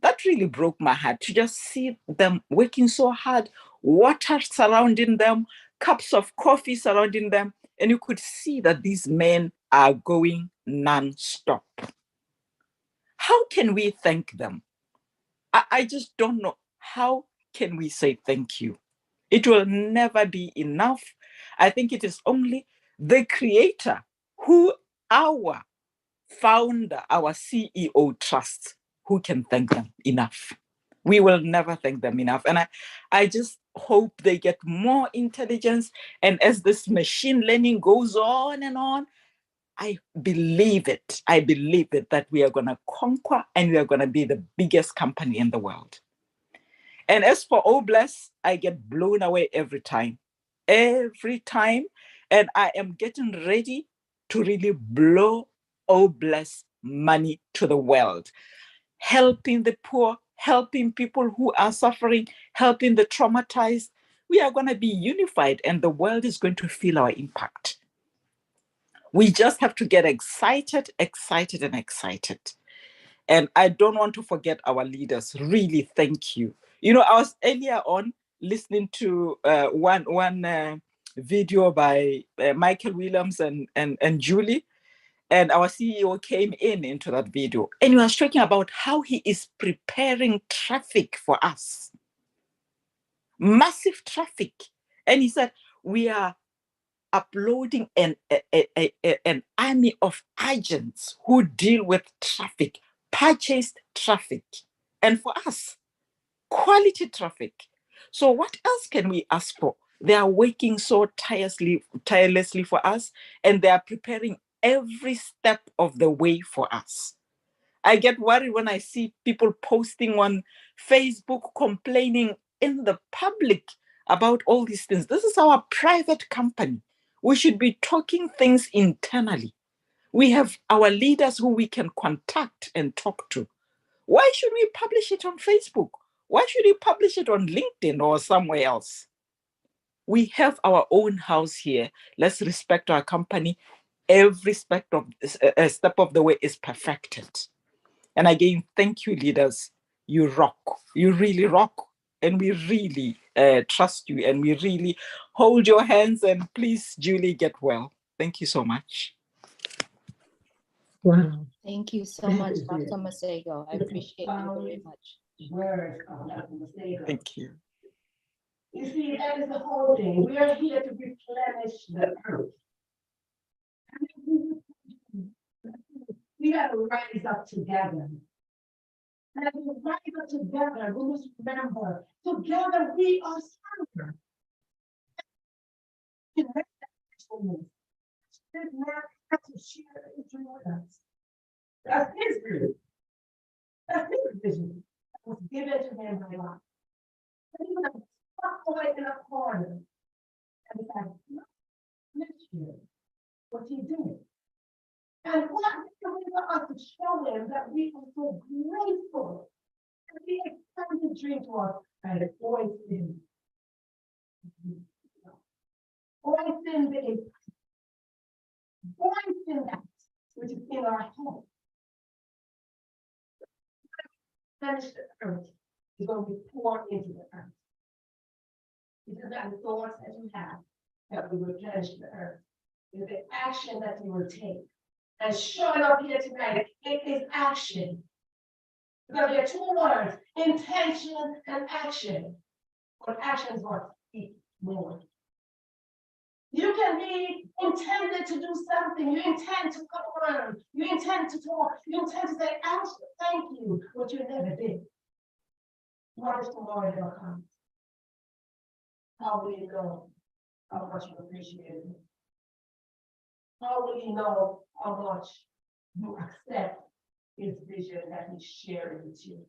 That really broke my heart to just see them working so hard, water surrounding them, cups of coffee surrounding them. And you could see that these men are going non-stop. How can we thank them? I just don't know. How can we say thank you? It will never be enough. I think it is only the creator who our founder, our CEO trusts, who can thank them enough. We will never thank them enough. And I just hope they get more intelligence. And as this machine learning goes on and on, I believe it. I believe it that we are going to conquer and we are going to be the biggest company in the world. And as for Obless, I get blown away every time. Every time. And I am getting ready to really blow Obless money to the world. Helping the poor, helping people who are suffering, helping the traumatized. We are going to be unified and the world is going to feel our impact. We just have to get excited, excited, and excited. And I don't want to forget our leaders. Really, thank you. You know, I was earlier on listening to one video by Michael Williams and Julie, and our CEO came into that video, and he was talking about how he is preparing traffic for us. Massive traffic. And he said, we are uploading an army of agents who deal with traffic, purchased traffic, and for us, quality traffic. So what else can we ask for? They are working so tirelessly for us, and they are preparing every step of the way for us. I get worried when I see people posting on Facebook, complaining in the public about all these things. This is our private company. We should be talking things internally. We have our leaders who we can contact and talk to. Why should we publish it on Facebook? Why should we publish it on LinkedIn or somewhere else? We have our own house here. Let's respect our company. Every step of the way is perfected. And again, thank you, leaders. You rock. You really rock. And we really trust you. And we really hold your hands. And please, Julie, get well. Thank you so much. Wow. Thank you so much, Dr. Masego. I appreciate you very much. Words of Dr. Masego. Thank you. You see, that is the whole thing. We are here to replenish the earth. We got to rise up together. And as we rise up together, we must remember, together we are stronger. This man has to share history with us. That's his group. That's his vision. That was given to him by God. And he was stuck away in a corner. And he said, next year, what he did. And what is for us to show him that we are so grateful and we extend the dream to us and voice in. Voice in the impact. Voice in that which is in our home. Finish the earth is going to be poured into the earth. It is not the thoughts that you have that will replenish the earth. It is the action that you will take. And showing up here tonight, it is action. Because there are two words, intention and action. But action is what speaks more. You can be intended to do something. You intend to come around. You intend to talk. You intend to say, Ashley, thank you, but you never did. What if tomorrow never comes? How will you know how much you appreciate it? How will you know how much you accept his vision that he's sharing with you?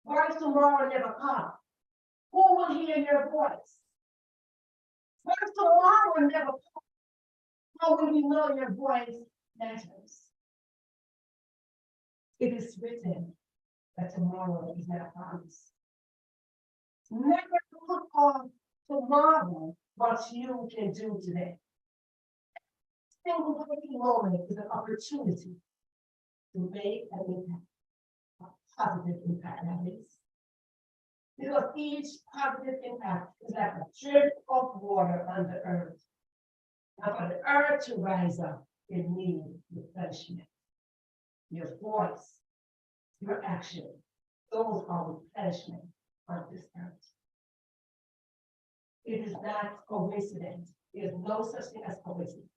What if tomorrow never comes? Who will hear your voice? What if tomorrow never comes? How will you know your voice matters? It is written that tomorrow is not promised. Never put off tomorrow what you can do today. Single waking moment is an opportunity to make an impact, a positive impact, that is. Because each positive impact is like a drip of water on the earth. And for the earth to rise up, it needs replenishment. Your voice, your action, those are replenishment on this earth. It is not coincidence. There is no such thing as coincidence.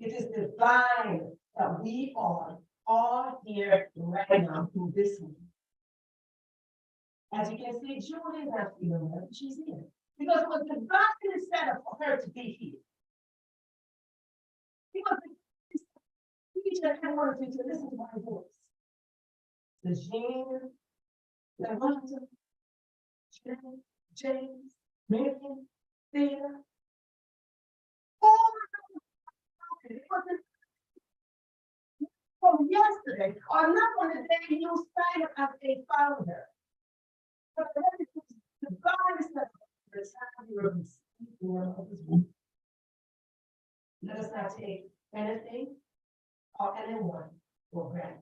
It is divine that we are all here right now in this moment. As you can see, Julie is not feeling well, she's here. Because it was divinely set up for her to be here. Because each and every one of you to listen to my voice. The Jean, Lavonda, James, Marion, Thea, all of them. It wasn't from yesterday, or not on the day you signed up as a founder. But the God is the time you were receiving. Let us not take anything or anyone for granted.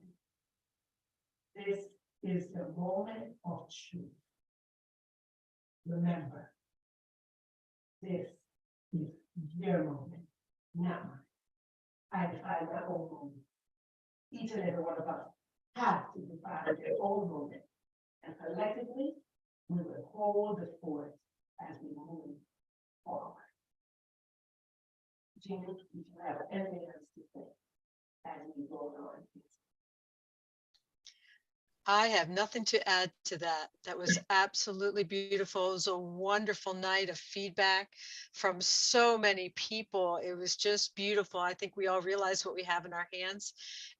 This is the moment of truth. Remember, this is your moment, not mine. I define my own moment. Each and every one of us have to define their own moment. And collectively, we will hold the fort as we move forward. Gina, if you have anything else to say as we go on. I have nothing to add to that. That was absolutely beautiful. It was a wonderful night of feedback from so many people. It was just beautiful. I think we all realize what we have in our hands,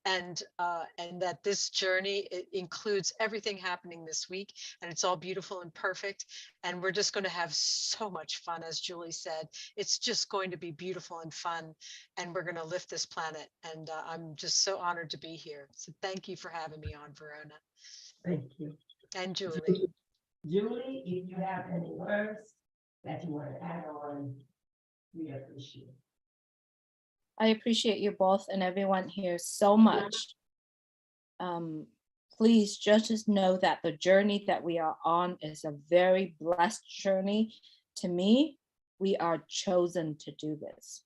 and that this journey, it includes everything happening this week, and it's all beautiful and perfect. And we're just going to have so much fun, as Julie said. It's just going to be beautiful and fun, and we're going to lift this planet. And I'm just so honored to be here. So thank you for having me on, Verona. Thank you. And Julie. Julie, if you have any words that you want to add on, we appreciate it. I appreciate you both and everyone here so much. Please just know that the journey that we are on is a very blessed journey. To me, we are chosen to do this.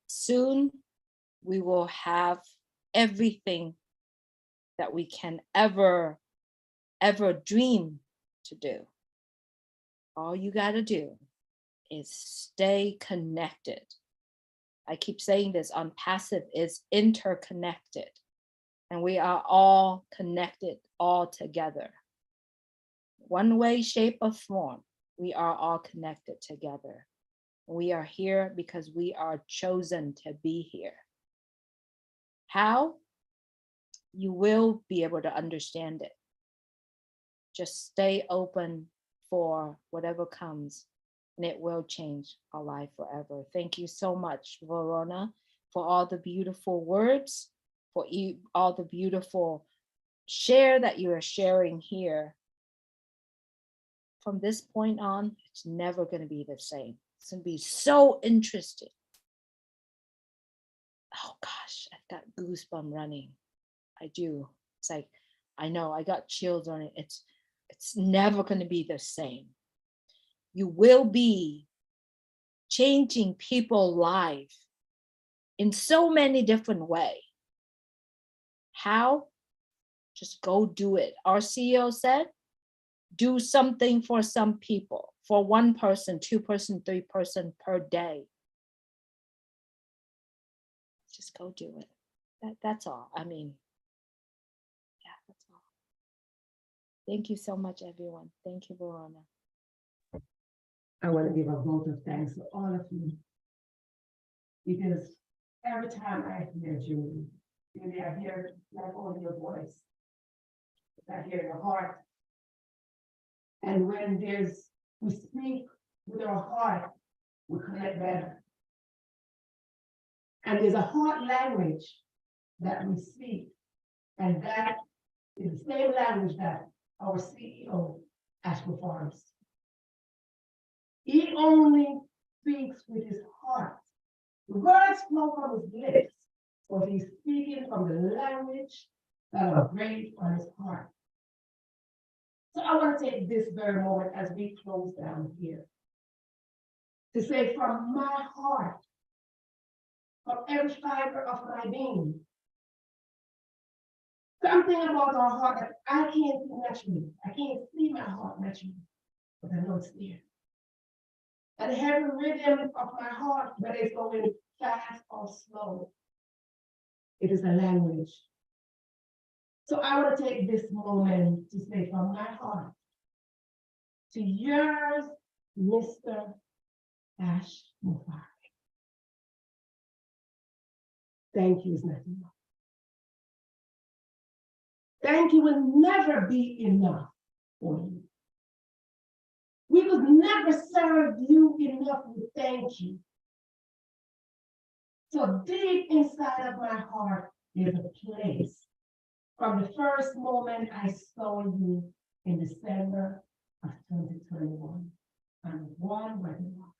Soon, we will have everything that we can ever dream to do. All you got to do is stay connected. I keep saying this, on passive is interconnected, and we are all connected all together. One way, shape, or form, we are all connected together. We are here because we are chosen to be here. How? You will be able to understand it. Just stay open for whatever comes, and it will change our life forever. Thank you so much, Verona, for all the beautiful words, for all the beautiful share that you are sharing here. From this point on, it's never going to be the same. It's going to be so interesting. Oh gosh, I've got goosebumps running. I do. It's like, I know, I got chills on it. It's never going to be the same. You will be changing people's lives in so many different ways. How? Just go do it. Our CEO said, do something for some people, for one person, two person, three person per day. Just go do it. That's all. I mean, yeah, that's all. Thank you so much, everyone. Thank you, Verona. I want to give a vote of thanks to all of you. Because every time I hear Julie, I hear not only your voice, but I hear your heart. And when we speak with our heart, we connect better. And there's a heart language that we speak, and that is the same language that our CEO, Ashby Farms. He only speaks with his heart. The words flow from his lips, but he's speaking from the language that are great on his heart. So I want to take this very moment as we close down here to say from my heart, from every fiber of my being, something about our heart that I can't see naturally. I can't see my heart naturally, but I know it's there. And the heavy rhythm of my heart, whether it's going fast or slow, it is a language. So I want to take this moment to say from my heart to yours, Mr. Ash Mufari. Thank you is nothing more. Thank you will never be enough for you. We could never serve you enough with thank you. So deep inside of my heart is a place from the first moment I saw you in December of 2021 on one webinar.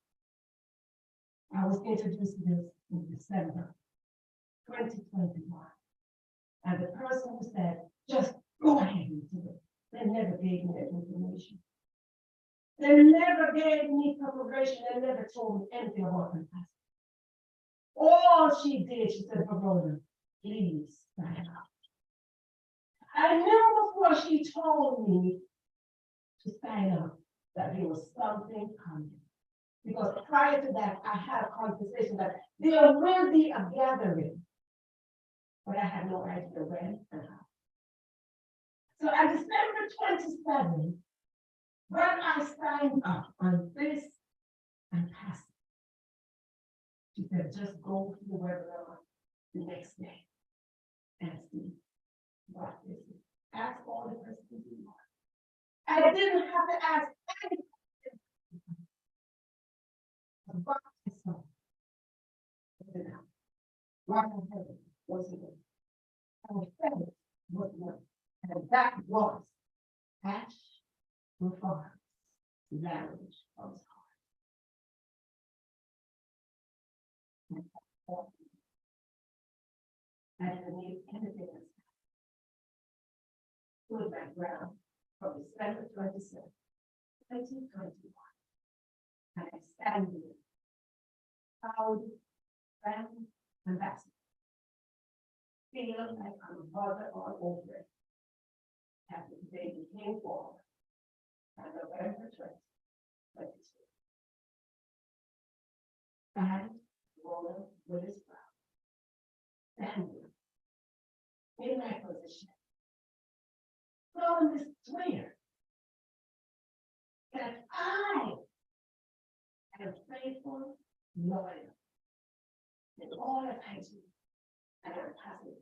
I was introduced to this in December 2021. And the person who said, just go ahead and do it. They never gave me that information. They never gave me preparation. They never told me anything about my past. All she did, she said, Verona, please sign up. I knew before she told me to sign up that there was something coming. Because prior to that, I had a conversation that there will be a gathering, but I had no idea when and how. So on December 27th, when I signed up on this and passed, she said, just go to the webinar the next day and see what is it. Ask all the questions you want. I didn't have to ask anything about myself. What I heard was it. I felt what was. And that was Ash Mufar's language of his heart. I didn't need anything else. Good background from December 27, 2021. And I stand here, proud, friend, ambassador. Feel like I'm a mother all over it. After the baby came forward on November 2022. I, Roland Willis Brown, standing in my position, throwing this swear that I am faithful, loyal, in all that I do, and I'm positive.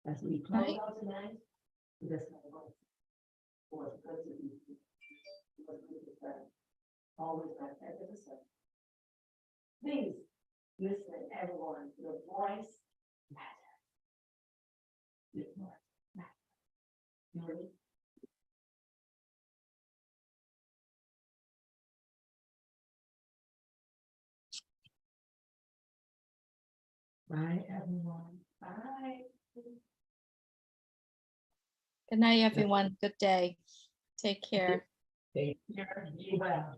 As we close out tonight, this was good to be here. It was good to friend. Always my pleasure to serve. Please listen, everyone. Your voice matters. Your voice matters. You ready? Bye, everyone. Bye. Good night, everyone. Good day. Take care. Take care. Be well.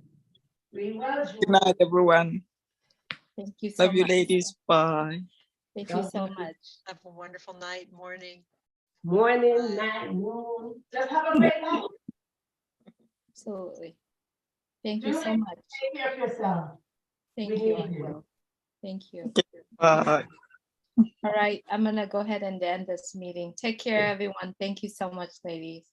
Be well, Good night, everyone. Thank you so Love you, much. ladies. Bye. Thank you so much. Have a wonderful night, morning. Morning, night, moon. Just have a great night. Absolutely. Thank you so Julie, much. take care of yourself. Thank We you. I need you. will. Thank you. Bye. All right. I'm going to go ahead and end this meeting. Take care, everyone. Thank you so much, ladies.